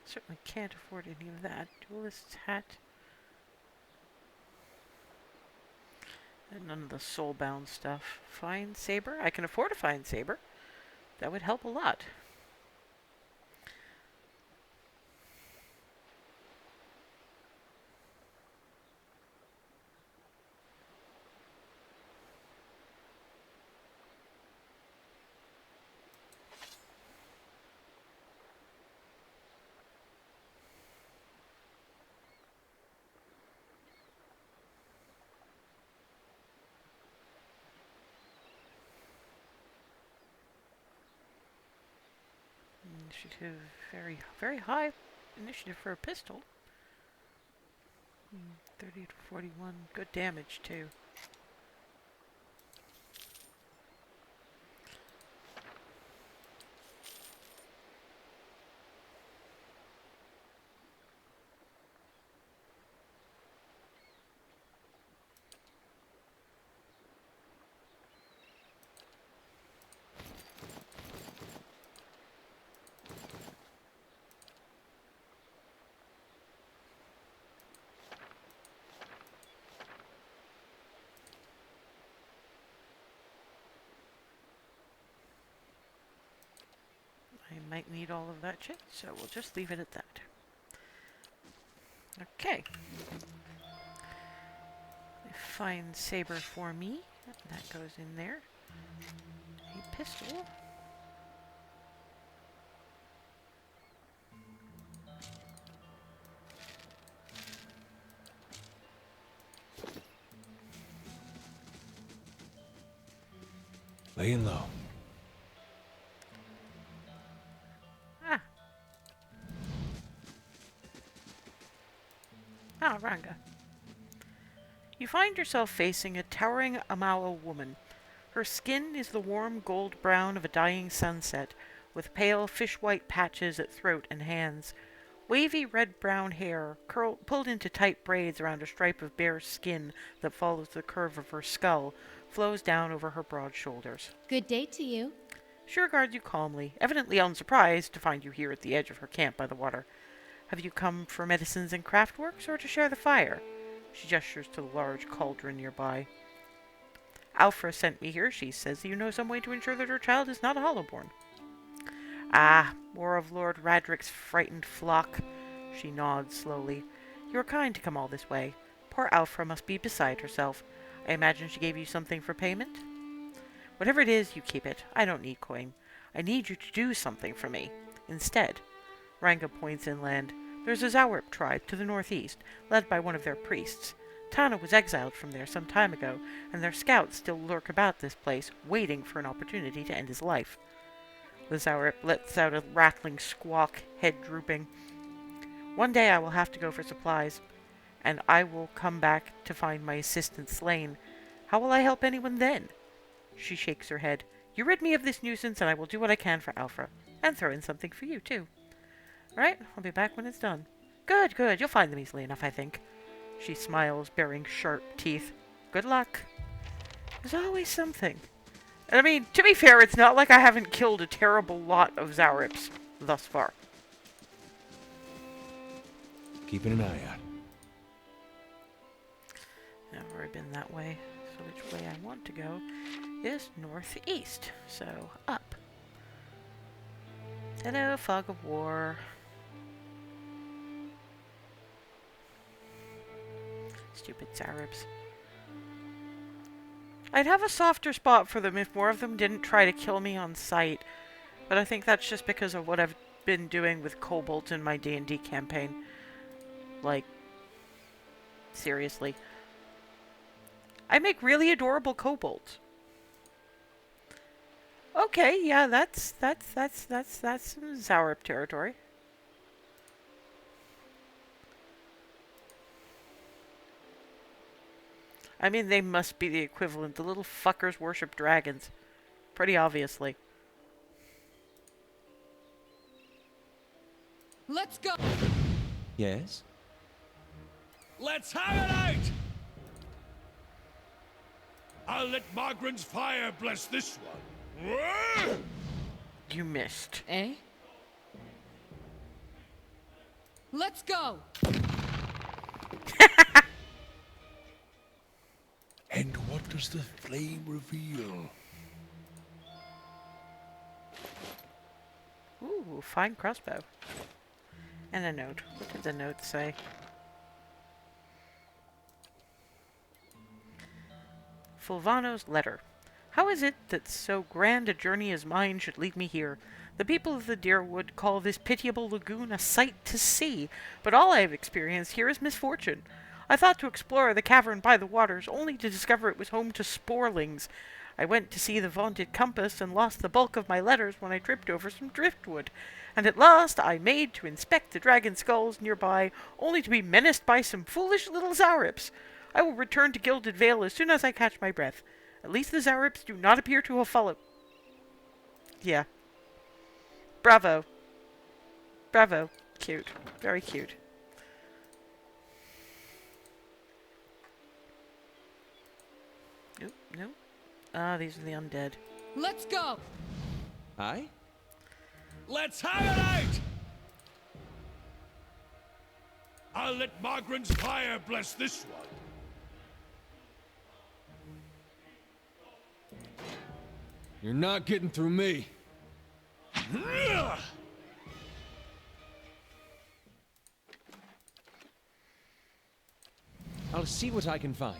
Certainly can't afford any of that. Duelist's hat. And none of the soulbound stuff. Fine saber? I can afford a fine saber. That would help a lot. Initiative, very high initiative for a pistol. 30 to 41, good damage too. I might need all of that shit, so we'll just leave it at that. Okay. A fine saber for me. That goes in there. A pistol. Laying low. Ah. Ah, Ranga. You find yourself facing a towering Amawa woman. Her skin is the warm gold brown of a dying sunset, with pale fish-white patches at throat and hands. Wavy red-brown hair, pulled into tight braids around a stripe of bare skin that follows the curve of her skull, flows down over her broad shoulders. Good day to you. She regards you calmly, evidently unsurprised to find you here at the edge of her camp by the water. Have you come for medicines and craftworks, or to share the fire? She gestures to the large cauldron nearby. Alfra sent me here. She says you know some way to ensure that her child is not a hollowborn. Ah, more of Lord Radric's frightened flock. She nods slowly. You are kind to come all this way. Poor Alfra must be beside herself. I imagine she gave you something for payment? Whatever it is, you keep it. I don't need coin. I need you to do something for me. Instead, Ranga points inland. There's a Zaurip tribe to the northeast, led by one of their priests. Tana was exiled from there some time ago, and their scouts still lurk about this place, waiting for an opportunity to end his life. The Zaurip lets out a rattling squawk, head drooping. One day I will have to go for supplies, and I will come back to find my assistant slain. How will I help anyone then? She shakes her head. You rid me of this nuisance, and I will do what I can for Alfra, and throw in something for you, too. Right, I'll be back when it's done. Good, good, you'll find them easily enough, I think. She smiles, baring sharp teeth. Good luck. There's always something. And I mean, to be fair, it's not like I haven't killed a terrible lot of Zaurips thus far. Keeping an eye out. I've already been that way, so which way I want to go is northeast, so up. Hello, fog of war. Stupid Zaurips. I'd have a softer spot for them if more of them didn't try to kill me on sight, but I think that's just because of what I've been doing with kobolds in my D&D campaign. Like, seriously. I make really adorable kobolds. Okay, yeah, that's some Zaurip territory. I mean, they must be the equivalent. The little fuckers worship dragons. Pretty obviously. Let's go! Yes? Let's have it out! I'll let Margaren's fire bless this one. You missed. Eh? Let's go! And what does the flame reveal? Ooh, fine crossbow. And a note. What did the note say? Fulvano's letter. How is it that so grand a journey as mine should lead me here? The people of the Deerwood call this pitiable lagoon a sight to see, but all I have experienced here is misfortune. I thought to explore the cavern by the waters, only to discover it was home to sporlings. I went to see the vaunted compass and lost the bulk of my letters when I tripped over some driftwood. And at last I made to inspect the dragon skulls nearby, only to be menaced by some foolish little Zaurips. I will return to Gilded Vale as soon as I catch my breath. At least the Zaurips do not appear to have followed. Yeah. Bravo. Bravo. Cute. Very cute. Nope, nope. Ah, these are the undead. Let's go! Aye? Let's have it out! I'll let Margaren's fire bless this one. You're not getting through me. I'll see what I can find.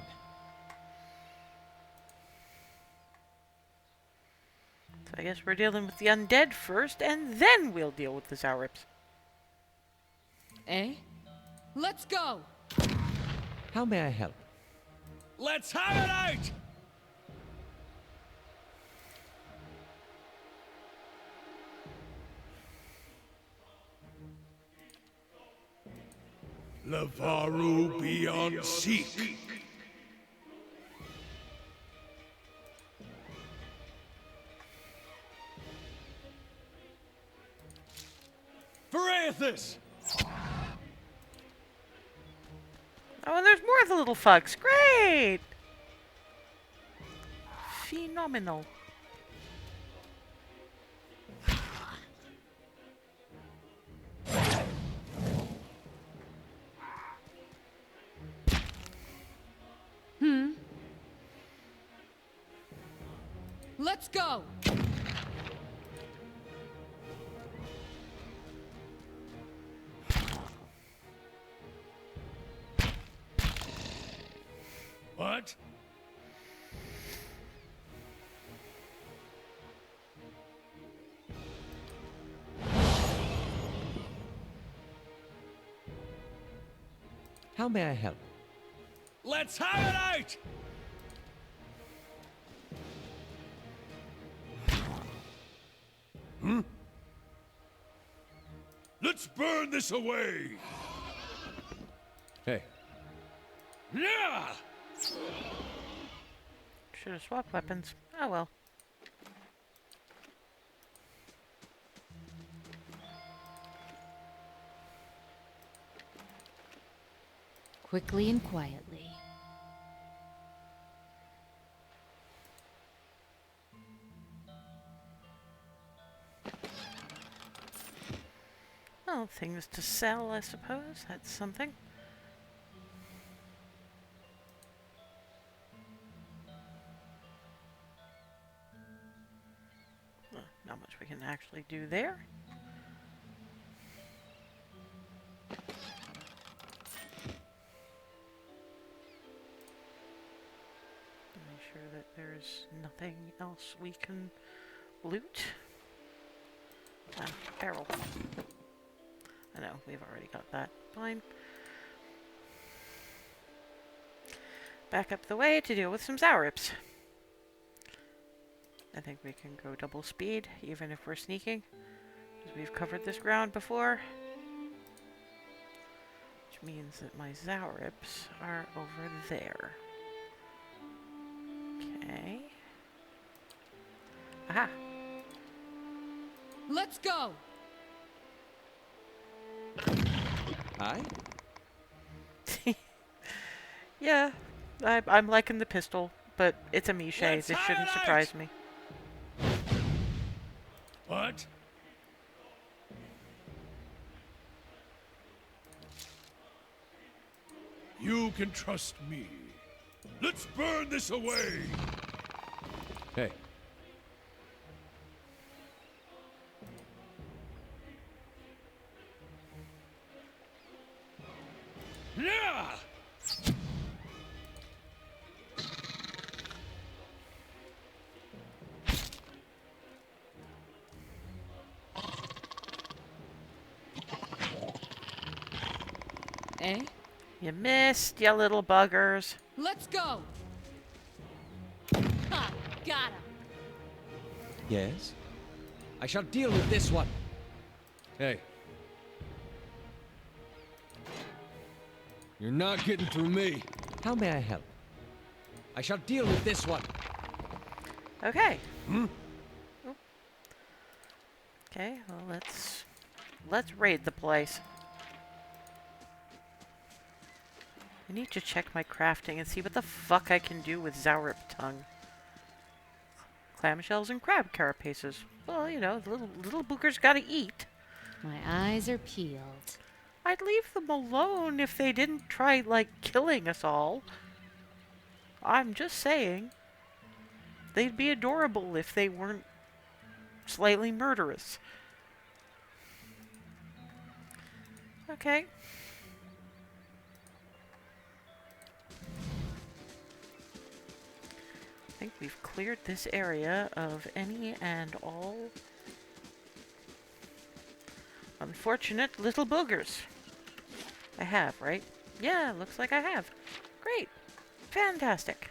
So I guess we're dealing with the undead first, and then we'll deal with the Zaurips. Eh? Let's go! How may I help? Let's have it out! Lavaru beyond seek. Verathus! Oh, and there's more of the little fucks. Great! Phenomenal. Let's go! What? How may I help? Let's have it out! Let's burn this away! Hey. Yeah! Should have swapped weapons. Oh well. Quickly and quietly. Well, things to sell, I suppose. That's something. Not much we can actually do there. Make sure that there's nothing else we can loot. Ah, barrel. I know, we've already got that. Fine. Back up the way to deal with some Zaurips. I think we can go double speed, even if we're sneaking. Because we've covered this ground before. Which means that my Zaurips are over there. Okay. Aha! Let's go! Aye? Yeah, I'm liking the pistol, but it's a Miche. Let's This shouldn't highlight! surprise me. What? You can trust me. Let's burn this away! Hey. Yeah! Eh? You missed, you little buggers. Let's go! Ha! Got him! Yes? I shall deal with this one. Hey. You're not getting through me. How may I help? I shall deal with this one. Okay. Oh. Okay, well let's raid the place. I need to check my crafting and see what the fuck I can do with Zaurip tongue. Clamshells and crab carapaces. Well, you know, the little bookers gotta eat. My eyes are peeled. I'd leave them alone if they didn't try, like, killing us all. I'm just saying. They'd be adorable if they weren't slightly murderous. Okay. I think we've cleared this area of any and all unfortunate little boogers. I have, right? Yeah, looks like I have. Great. Fantastic.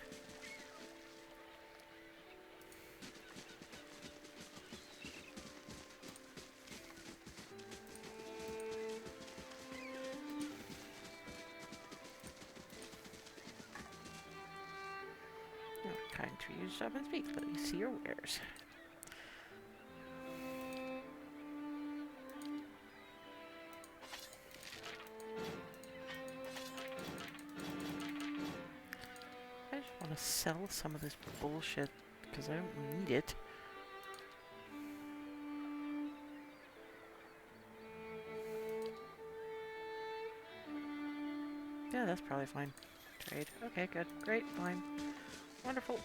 you stop and speak. Let me see your wares. I just want to sell some of this bullshit because I don't need it. Yeah, that's probably fine. Trade. Okay, good. Great. Fine. Wonderful.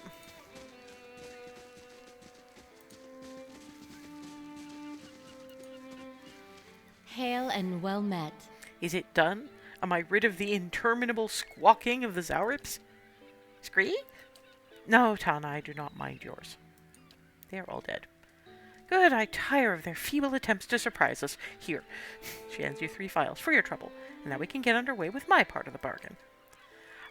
Hail and well met. Is it done? Am I rid of the interminable squawking of the Zaurips? Scree? No, Tana, I do not mind yours. They are all dead. Good, I tire of their feeble attempts to surprise us. Here, she hands you 3 files for your trouble, and now we can get underway with my part of the bargain.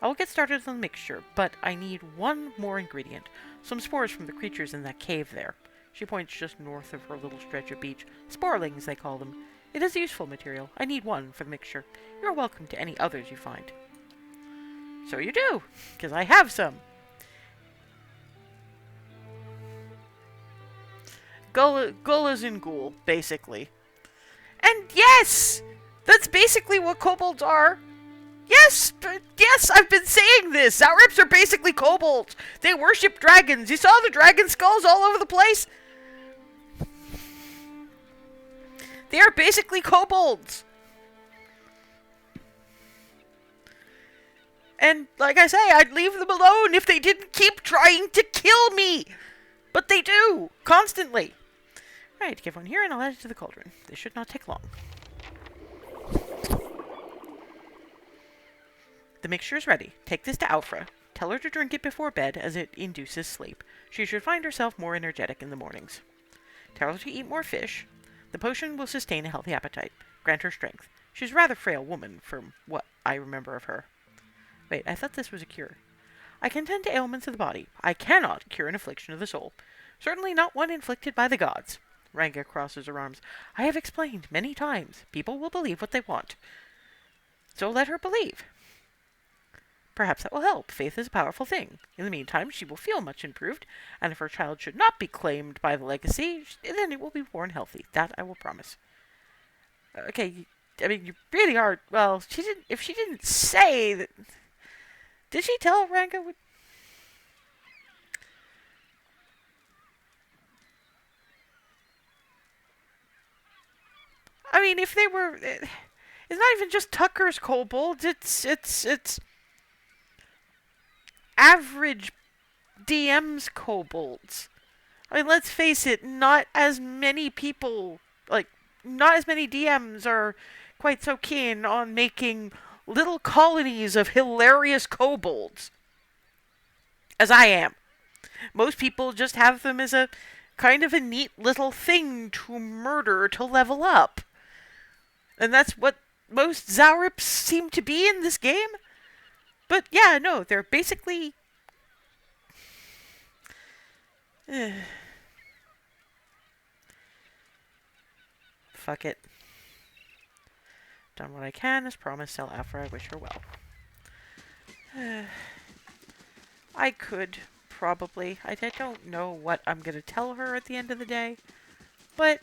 I will get started on the mixture, but I need one more ingredient. Some spores from the creatures in that cave there. She points just north of her little stretch of beach. Sporelings, they call them. It is a useful material. I need one for the mixture. You're welcome to any others you find. So you do, because I have some. Gullas and ghoul, basically. And yes! That's basically what kobolds are. Yes! Yes, I've been saying this! Zaurips are basically kobolds! They worship dragons! You saw the dragon skulls all over the place? They are basically kobolds! And, like I say, I'd leave them alone if they didn't keep trying to kill me! But they do! Constantly! Right, give one here and I'll add it to the cauldron. This should not take long. The mixture is ready. Take this to Alfra. Tell her to drink it before bed as it induces sleep. She should find herself more energetic in the mornings. Tell her to eat more fish. The potion will sustain a healthy appetite. Grant her strength. She's a rather frail woman from what I remember of her. Wait, I thought this was a cure. I can tend to ailments of the body. I cannot cure an affliction of the soul. Certainly not one inflicted by the gods. Ranga crosses her arms. I have explained many times. People will believe what they want. So let her believe. Perhaps that will help. Faith is a powerful thing. In the meantime, she will feel much improved, and if her child should not be claimed by the legacy, then it will be born healthy. That I will promise. Okay, I mean, you really are... Well, she didn't... If she didn't say that... Did she tell Ranga... I mean, if they were... It's not even just Tucker's kobolds. It's average DM's kobolds. I mean, let's face it, not as many people, like, not as many DMs are quite so keen on making little colonies of hilarious kobolds as I am. Most people just have them as a kind of a neat little thing to murder to level up. And that's what most Zaurips seem to be in this game. But yeah, no, they're basically... Fuck it. Done what I can, as promised. Tell Afra I wish her well. I could, probably. I don't know what I'm gonna tell her at the end of the day. But...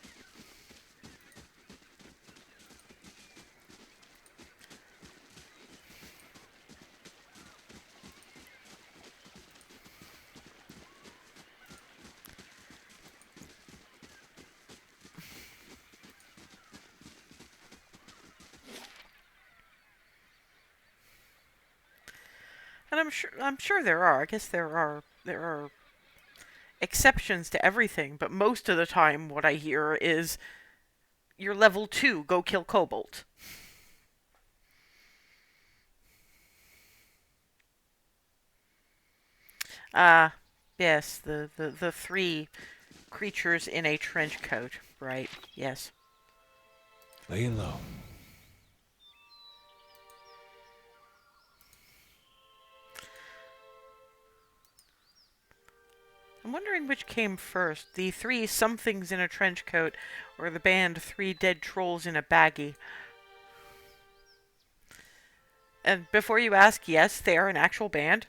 And I'm sure there are. I guess there are exceptions to everything, but most of the time what I hear is you're level 2, go kill kobold. Yes, the 3 creatures in a trench coat, right? Yes. Laying low. I'm wondering which came first, the 3 somethings in a trench coat, or the band 3 dead trolls in a baggie. And before you ask, yes, they are an actual band.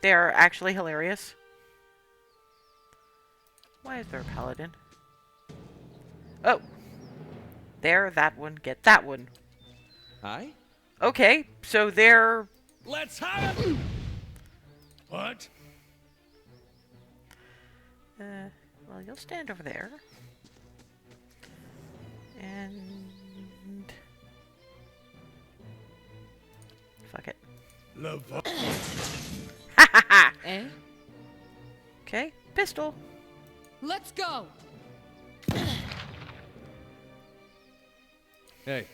They're actually hilarious. Why is there a paladin? Oh! There, that one, get that one. Aye? Okay, so they're... Let's have it! What? well, you'll stand over there. And... fuck it. Love. Ha ha ha! Eh? Okay, pistol. Let's go! Hey,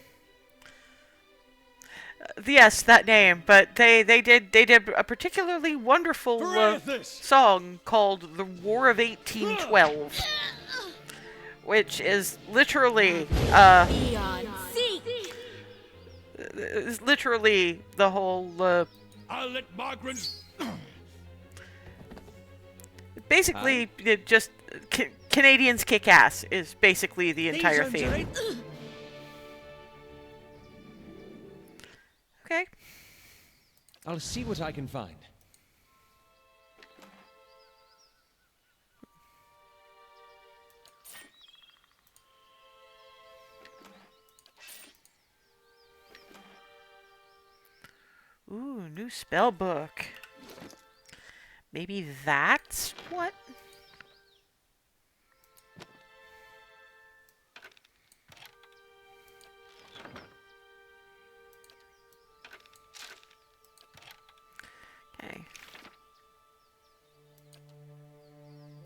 Yes, that name, but they did a particularly wonderful Parathis! song called "The War of 1812," which is literally Eon, seek! is literally the whole I'll let Margaret. basically it just Canadians kick ass is basically the entire These ones are theme. in- Okay. I'll see what I can find. Ooh, new spell book. Maybe that's what? Okay.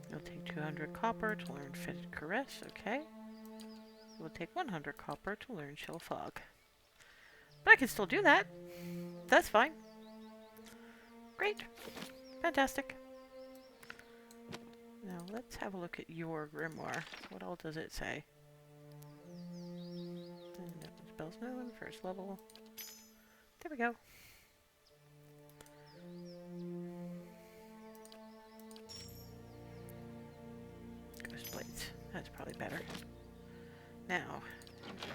You'll take 200 copper to learn Fitted Caress, okay. We'll take 100 copper to learn Chill Fog. But I can still do that. That's fine. Great. Fantastic. Now let's have a look at your grimoire. What all does it say? Spells known, first level. There we go. Ghost Blades. That's probably better. Now,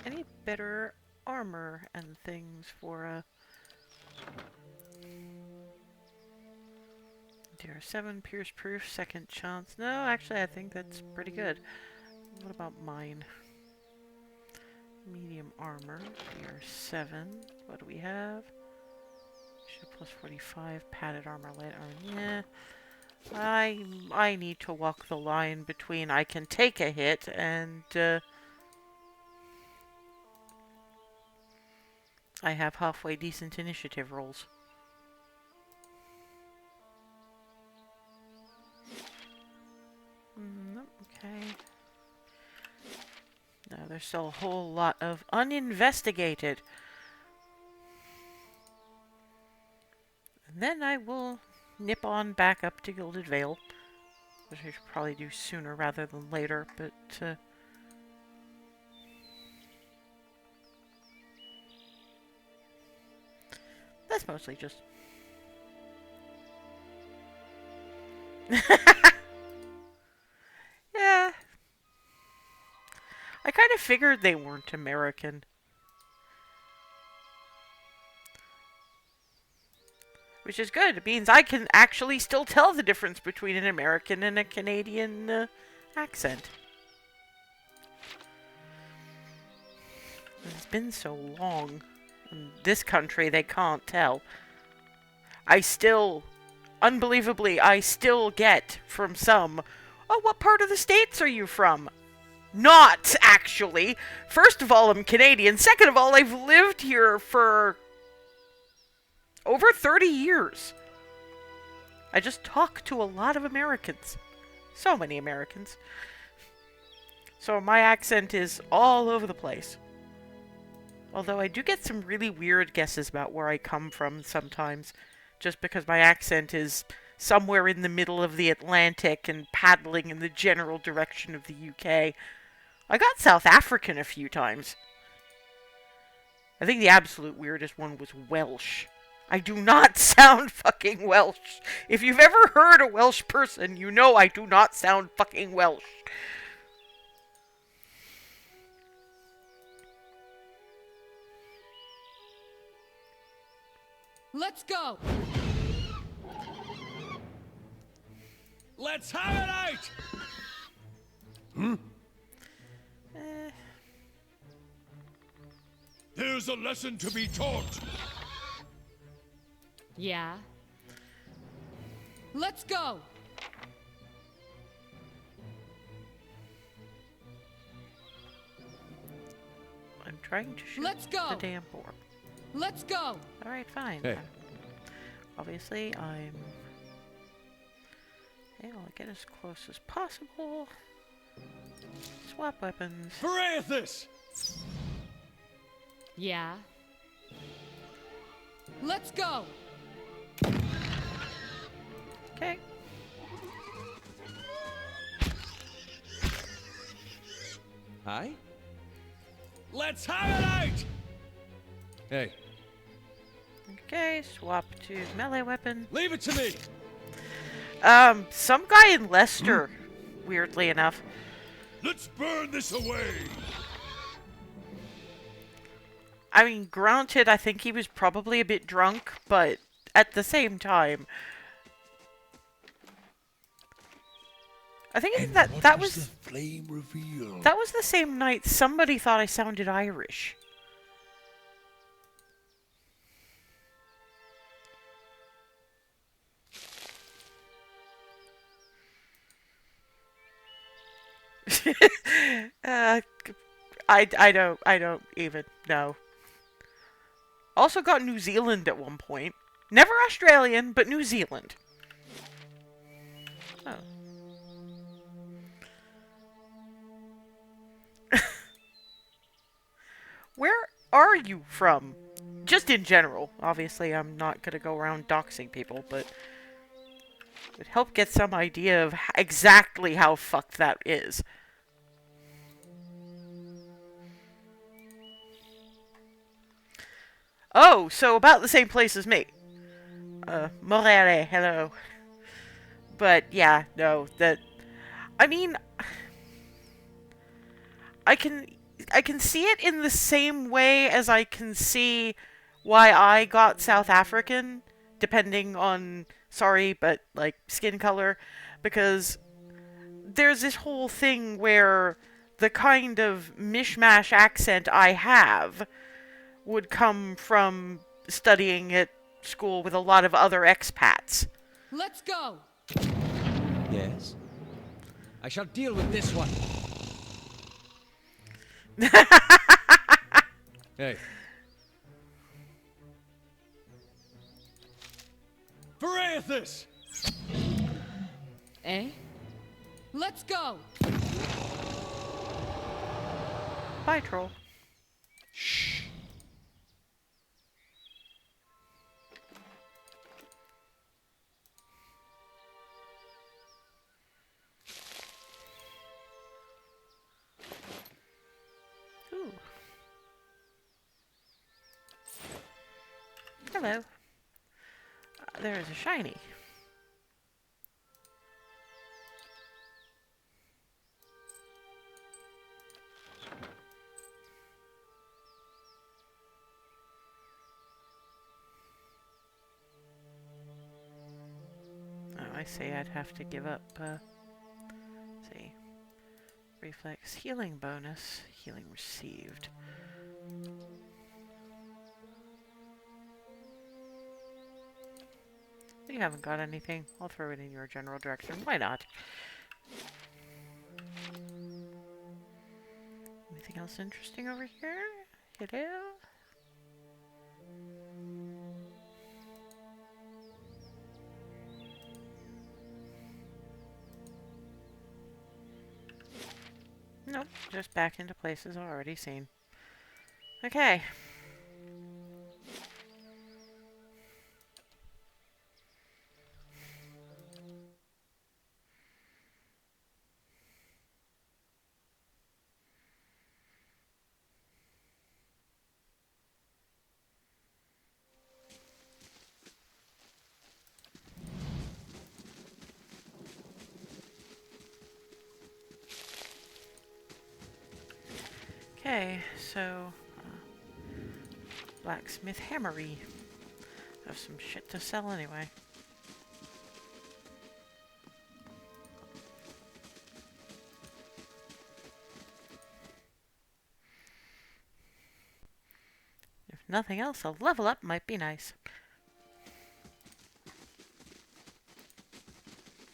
any better armor and things for DR7, Pierce Proof, Second Chance. No, actually I think that's pretty good. What about mine? Medium armor, DR7. What do we have? Shield plus 45, padded armor, light armor. Yeah. I need to walk the line between I can take a hit and I have halfway decent initiative rolls. Okay. No, there's still a whole lot of uninvestigated. And then I will nip on back up to Gilded Vale, which I should probably do sooner rather than later, but that's mostly just... Yeah. I kind of figured they weren't American. Which is good. It means I can actually still tell the difference between an American and a Canadian accent. It's been so long. In this country, they can't tell. I still, unbelievably, I still get from some, oh, what part of the States are you from? Not, actually. First of all, I'm Canadian. Second of all, I've lived here for over 30 years. I just talk to a lot of Americans. So many Americans. So my accent is all over the place. Although I do get some really weird guesses about where I come from sometimes, just because my accent is somewhere in the middle of the Atlantic and paddling in the general direction of the UK. I got South African a few times. I think the absolute weirdest one was Welsh. I do not sound fucking Welsh. If you've ever heard a Welsh person, you know I do not sound fucking Welsh. Let's go! Let's have it out! Eh, There's a lesson to be taught. Yeah. Let's go! I'm trying to shoot Let's go. the damn board. Let's go! Alright, fine. Hey. Obviously, I'm... Okay, I'll get as close as possible. Swap weapons. Parathis! Yeah. Let's go! Okay. Aye? Let's have it out! Hey, Okay, swap to melee weapon. leave it to me! Some guy in Leicester, weirdly enough. Let's burn this away. I mean, granted, I think he was probably a bit drunk, but at the same time... I think And that what that was was the flame reveal? that was the same night somebody thought I sounded Irish. uh, I don't even know. Also got New Zealand at one point. Never Australian, but New Zealand. Oh. Where are you from? Just in general. Obviously, I'm not gonna go around doxing people, but it would help get some idea of exactly how fucked that is. Oh, so about the same place as me. Morale, hello. But yeah, no, that... I mean... I can see it in the same way as I can see why I got South African, depending on, sorry, but like skin color, because there's this whole thing where the kind of mishmash accent I have would come from studying at school with a lot of other expats. Let's go! Yes? I shall deal with this one. Hey. Parathis! Eh? Let's go! Bye, troll. Ooh. Hello. There is a shiny. Oh, I see. I'd have to give up, let's see. Reflex healing bonus. Healing received. You haven't got anything. I'll throw it in your general direction. Why not? Anything else interesting over here? Hello? Nope, just back into places already seen. Okay. Okay, so blacksmith hammery. Have some shit to sell anyway. nothing else, a level up might be nice.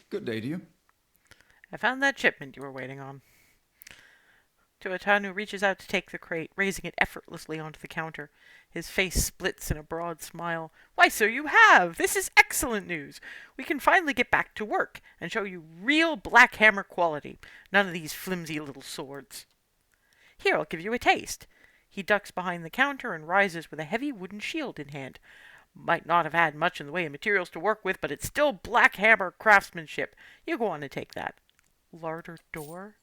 Good day to you. I found that shipment you were waiting on. Tuatanu reaches out to take the crate, raising it effortlessly onto the counter. His face splits in a broad smile. Why, so you have! This is excellent news! We can finally get back to work and show you real Black Hammer quality. None of these flimsy little swords. Here, I'll give you a taste. He ducks behind the counter and rises with a heavy wooden shield in hand. Might not have had much in the way of materials to work with, but it's still Black Hammer craftsmanship. You go on and take that. Larder door?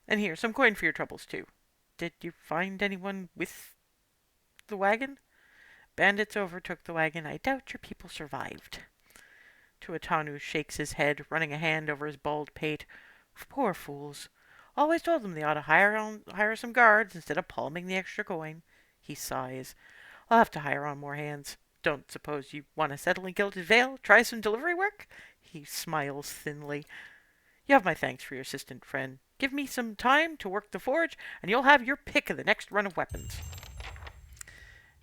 And here, some coin for your troubles, too. Did you find anyone with the wagon? Bandits overtook the wagon. I doubt your people survived. Tuatanu shakes his head, running a hand over his bald pate. Poor fools. Always told them they ought to hire some guards instead of palming the extra coin. He sighs. I'll have to hire on more hands. Don't suppose you want to settle in Gilded Vale? Try some delivery work? He smiles thinly. You have my thanks for your assistant, friend. Give me some time to work the forge, and you'll have your pick of the next run of weapons.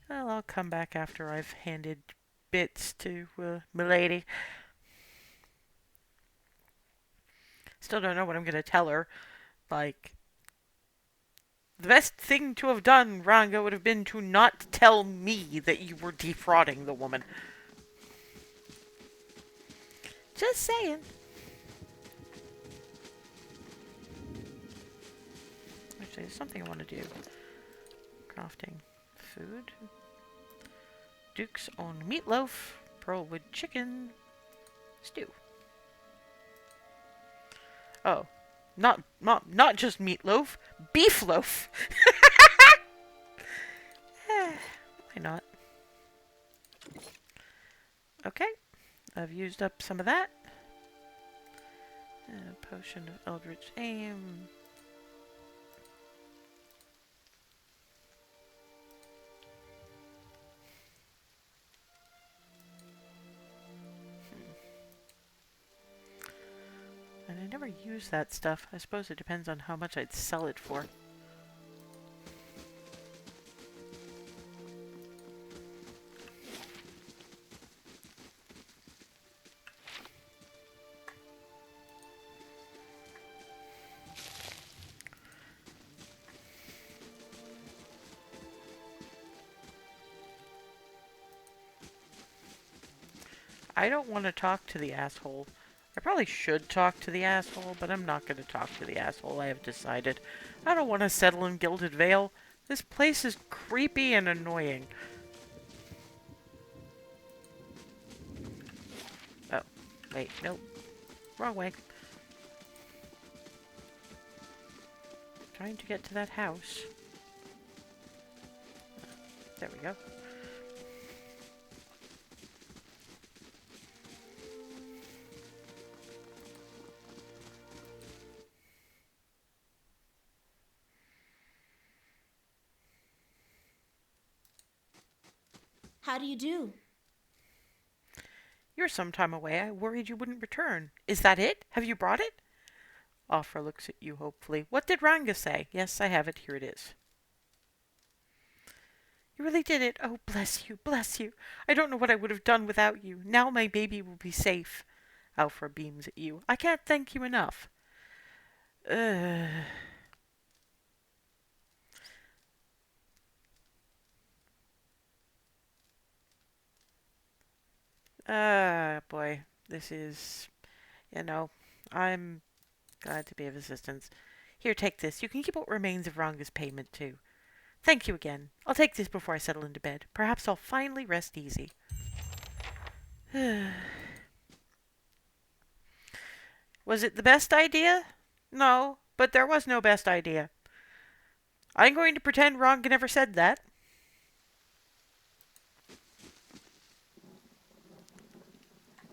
Well, I'll come back after I've handed bits to Milady. Still don't know what I'm going to tell her. Like, the best thing to have done, Ranga, would have been to not tell me that you were defrauding the woman. Just saying. Actually, there's something I want to do. Crafting food. Duke's own meatloaf. Pearlwood chicken. Stew. Oh. Not just meatloaf, beef loaf. Why not? Okay, I've used up some of that. Potion of Eldritch Aim. And I never use that stuff. I suppose it depends on how much I'd sell it for. I don't want to talk to the asshole. I probably should talk to the asshole, but I'm not going to talk to the asshole, I have decided. I don't want to settle in Gilded Vale. This place is creepy and annoying. Oh, wait, nope. Wrong way. Trying to get to that house. There we go. How do you do? You're some time away. I worried you wouldn't return. Is that it? Have you brought it? Afra looks at you hopefully. What did Ranga say? Yes, I have it. Here it is. You really did it. Oh, bless you, bless you. I don't know what I would have done without you. Now my baby will be safe. Alfra beams at you. I can't thank you enough. Boy. This is, I'm glad to be of assistance. Here, take this. You can keep what remains of Ranga's payment, too. Thank you again. I'll take this before I settle into bed. Perhaps I'll finally rest easy. Was it the best idea? No, but there was no best idea. I'm going to pretend Ranga never said that.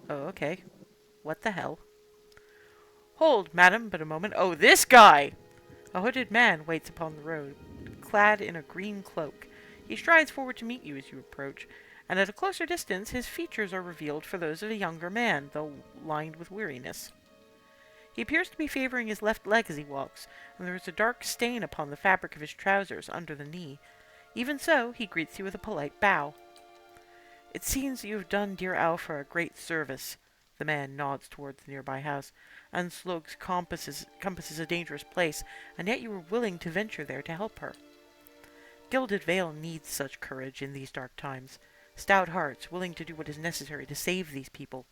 Oh, okay. What the hell? Hold, madam, but a moment. Oh, this guy! A hooded man waits upon the road, clad in a green cloak. He strides forward to meet you as you approach, and at a closer distance his features are revealed for those of a younger man, though lined with weariness. He appears to be favoring his left leg as he walks, and there is a dark stain upon the fabric of his trousers under the knee. Even so, he greets you with a polite bow. It seems you have done dear Alpha a great service. The man nods towards the nearby house. Unslog's compass is a dangerous place, and yet you were willing to venture there to help her. Gilded Vale needs such courage in these dark times. Stout hearts, willing to do what is necessary to save these people.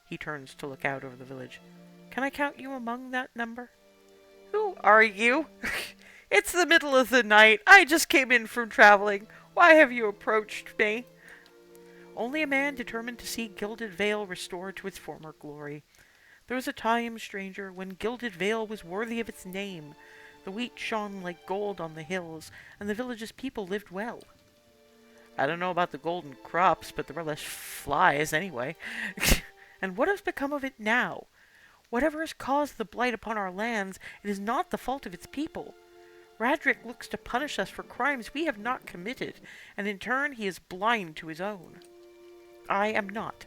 He turns to look out over the village. Can I count you among that number? Who are you? It's the middle of the night. I just came in from traveling. Why have you approached me? Only a man determined to see Gilded Vale restored to its former glory. There was a time, stranger, when Gilded Vale was worthy of its name. The wheat shone like gold on the hills, and the village's people lived well. I don't know about the golden crops, but there were less flies anyway. And what has become of it now? Whatever has caused the blight upon our lands, it is not the fault of its people. Radric looks to punish us for crimes we have not committed, and in turn he is blind to his own. I am not,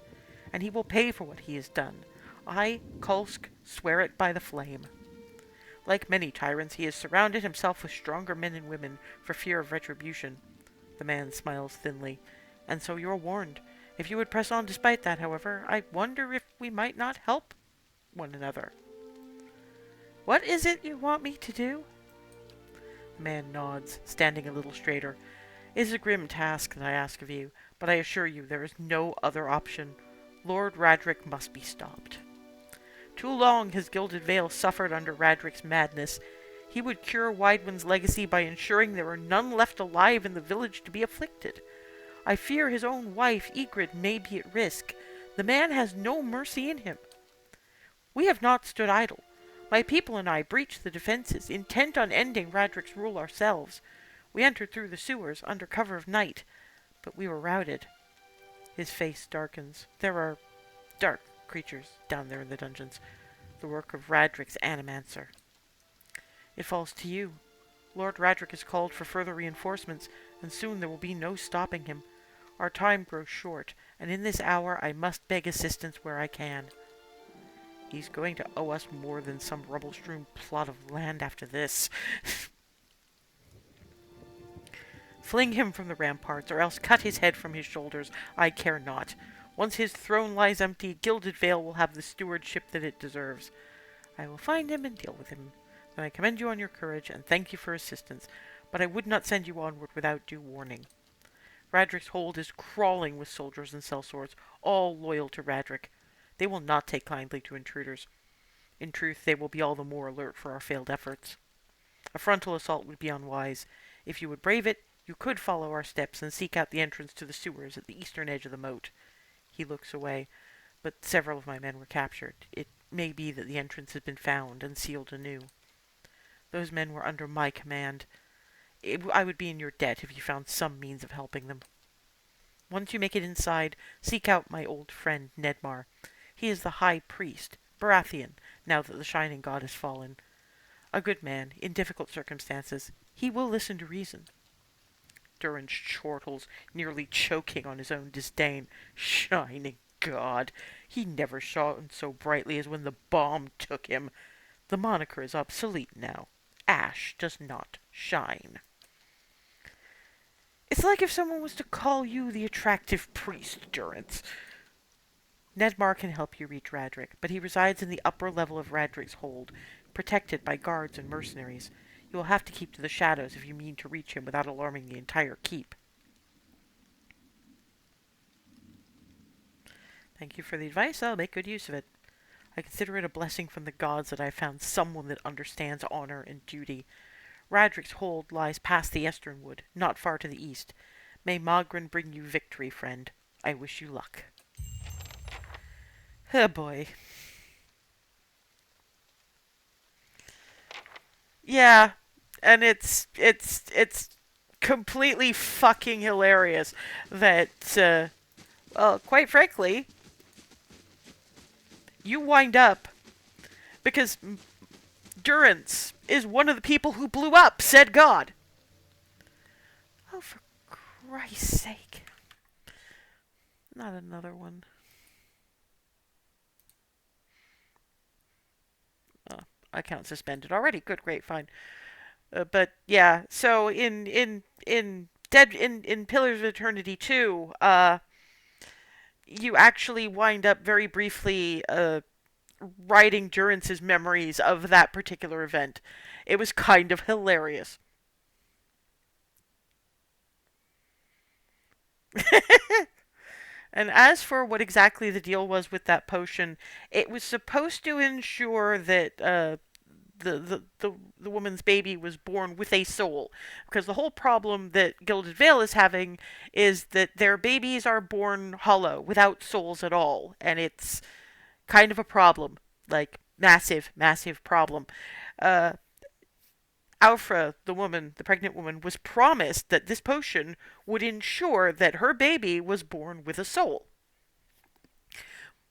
and he will pay for what he has done. I, Kulsk, swear it by the flame. Like many tyrants, he has surrounded himself with stronger men and women for fear of retribution. The man smiles thinly. And so you are warned. If you would press on despite that, however, I wonder if we might not help one another. What is it you want me to do? The man nods, standing a little straighter. It is a grim task that I ask of you, but I assure you there is no other option. Lord Radric must be stopped. Too long has Gilded Vale suffered under Radric's madness. He would cure Widewind's legacy by ensuring there are none left alive in the village to be afflicted. I fear his own wife, Ygritte, may be at risk. The man has no mercy in him. We have not stood idle. My people and I breached the defenses, intent on ending Radric's rule ourselves. We entered through the sewers under cover of night, but we were routed. His face darkens. There are dark creatures down there in the dungeons, the work of Radric's animancer. It falls to you. Lord Radric has called for further reinforcements, and soon there will be no stopping him. Our time grows short, and in this hour I must beg assistance where I can. He's going to owe us more than some rubble-strewn plot of land after this. Fling him from the ramparts, or else cut his head from his shoulders. I care not. Once his throne lies empty, Gilded Vale will have the stewardship that it deserves. I will find him and deal with him. Then I commend you on your courage, and thank you for assistance, but I would not send you onward without due warning. Radric's hold is crawling with soldiers and sellswords, all loyal to Radric. They will not take kindly to intruders. In truth, they will be all the more alert for our failed efforts. A frontal assault would be unwise. If you would brave it, you could follow our steps and seek out the entrance to the sewers at the eastern edge of the moat. He looks away, but several of my men were captured. It may be that the entrance has been found and sealed anew. Those men were under my command. I would be in your debt if you found some means of helping them. Once you make it inside, seek out my old friend Nedmar. He is the High Priest, Baratheon, now that the Shining God has fallen. A good man, in difficult circumstances. He will listen to reason. Durin chortles, nearly choking on his own disdain. Shining God! He never shone so brightly as when the bomb took him. The moniker is obsolete now. Ash does not shine. It's like if someone was to call you the attractive priest, Durrance. Nedmar can help you reach Radric, but he resides in the upper level of Radric's hold, protected by guards and mercenaries. You will have to keep to the shadows if you mean to reach him without alarming the entire keep. Thank you for the advice. I'll make good use of it. I consider it a blessing from the gods that I have found someone that understands honor and duty. Radric's hold lies past the Eastern Wood, not far to the east. May Magrin bring you victory, friend. I wish you luck. Oh boy. Yeah, and it's completely fucking hilarious that, well, quite frankly, you wind up because Durrance is one of the people who blew up said god. Oh, for Christ's sake. Not another one. account suspended already. Good, great, fine. But yeah, so in Pillars of Eternity 2, you actually wind up very briefly writing Durance's memories of that particular event. It was kind of hilarious. And as for what exactly the deal was with that potion, it was supposed to ensure that the woman's baby was born with a soul. Because the whole problem that Gilded Vale is having is that their babies are born hollow, without souls at all. And it's kind of a problem. Like, massive, massive problem. Uh, Alfra, the woman, the pregnant woman, was promised that this potion would ensure that her baby was born with a soul.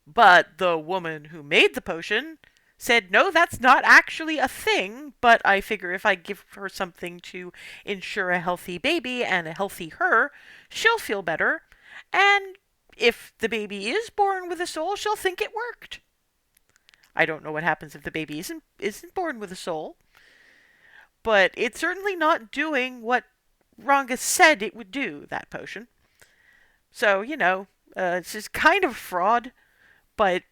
But the woman who made the potion said, no, that's not actually a thing, but I figure if I give her something to ensure a healthy baby and a healthy her, she'll feel better, and if the baby is born with a soul, she'll think it worked. I don't know what happens if the baby isn't born with a soul, but it's certainly not doing what Ranga said it would do, that potion. So, it's just kind of fraud, but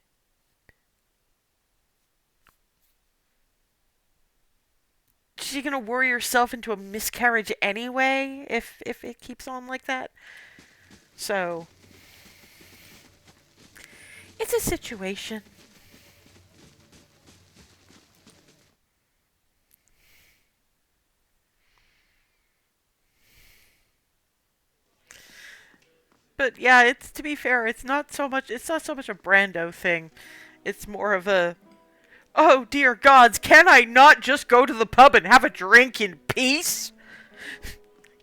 you're gonna worry yourself into a miscarriage anyway if it keeps on like that. So, it's a situation. But yeah, it's, to be fair, it's not so much a Brando thing. It's more of a, oh dear gods, can I not just go to the pub and have a drink in peace?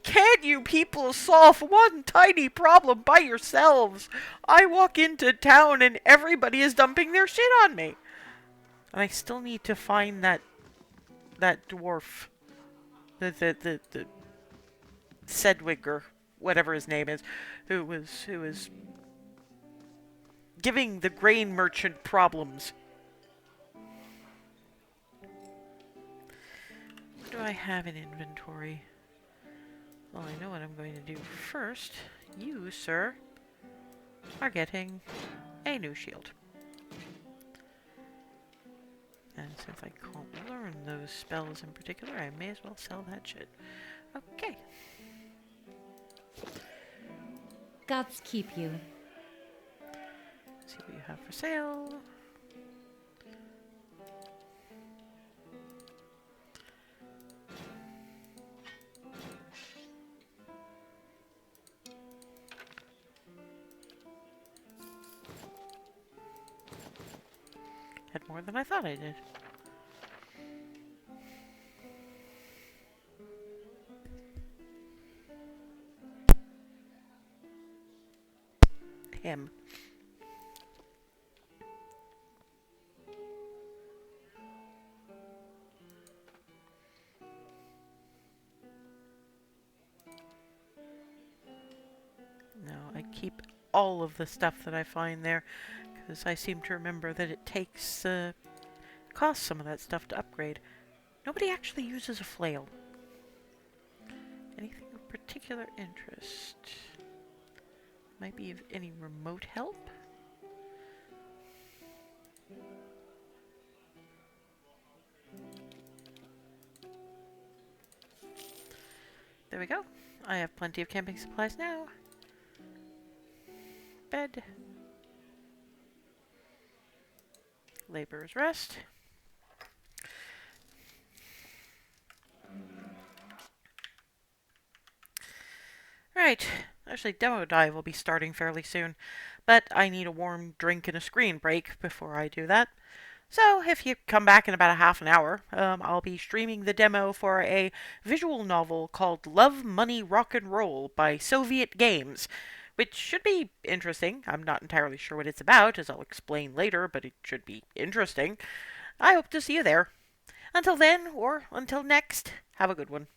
Can you people solve one tiny problem by yourselves? I walk into town and everybody is dumping their shit on me. And I still need to find that dwarf. The Sedwig, or whatever his name is, who was giving the grain merchant problems. What do I have in inventory? Well, I know what I'm going to do first. You, sir, are getting a new shield. And since I can't learn those spells in particular, I may as well sell that shit. Okay. Gods keep you. See what you have for sale. Had more than I thought I did. Him. No, I keep all of the stuff that I find there, because I seem to remember that it takes, costs some of that stuff to upgrade. Nobody actually uses a flail. Anything of particular interest? Might be of any remote help? There we go. I have plenty of camping supplies now. Bed. Laborer's rest. Right. Actually, Demo Dive will be starting fairly soon, but I need a warm drink and a screen break before I do that. So, if you come back in about a half an hour, I'll be streaming the demo for a visual novel called Love, Money, Rock and Roll by Soviet Games, which should be interesting. I'm not entirely sure what it's about, as I'll explain later, but it should be interesting. I hope to see you there. Until then, or until next, have a good one.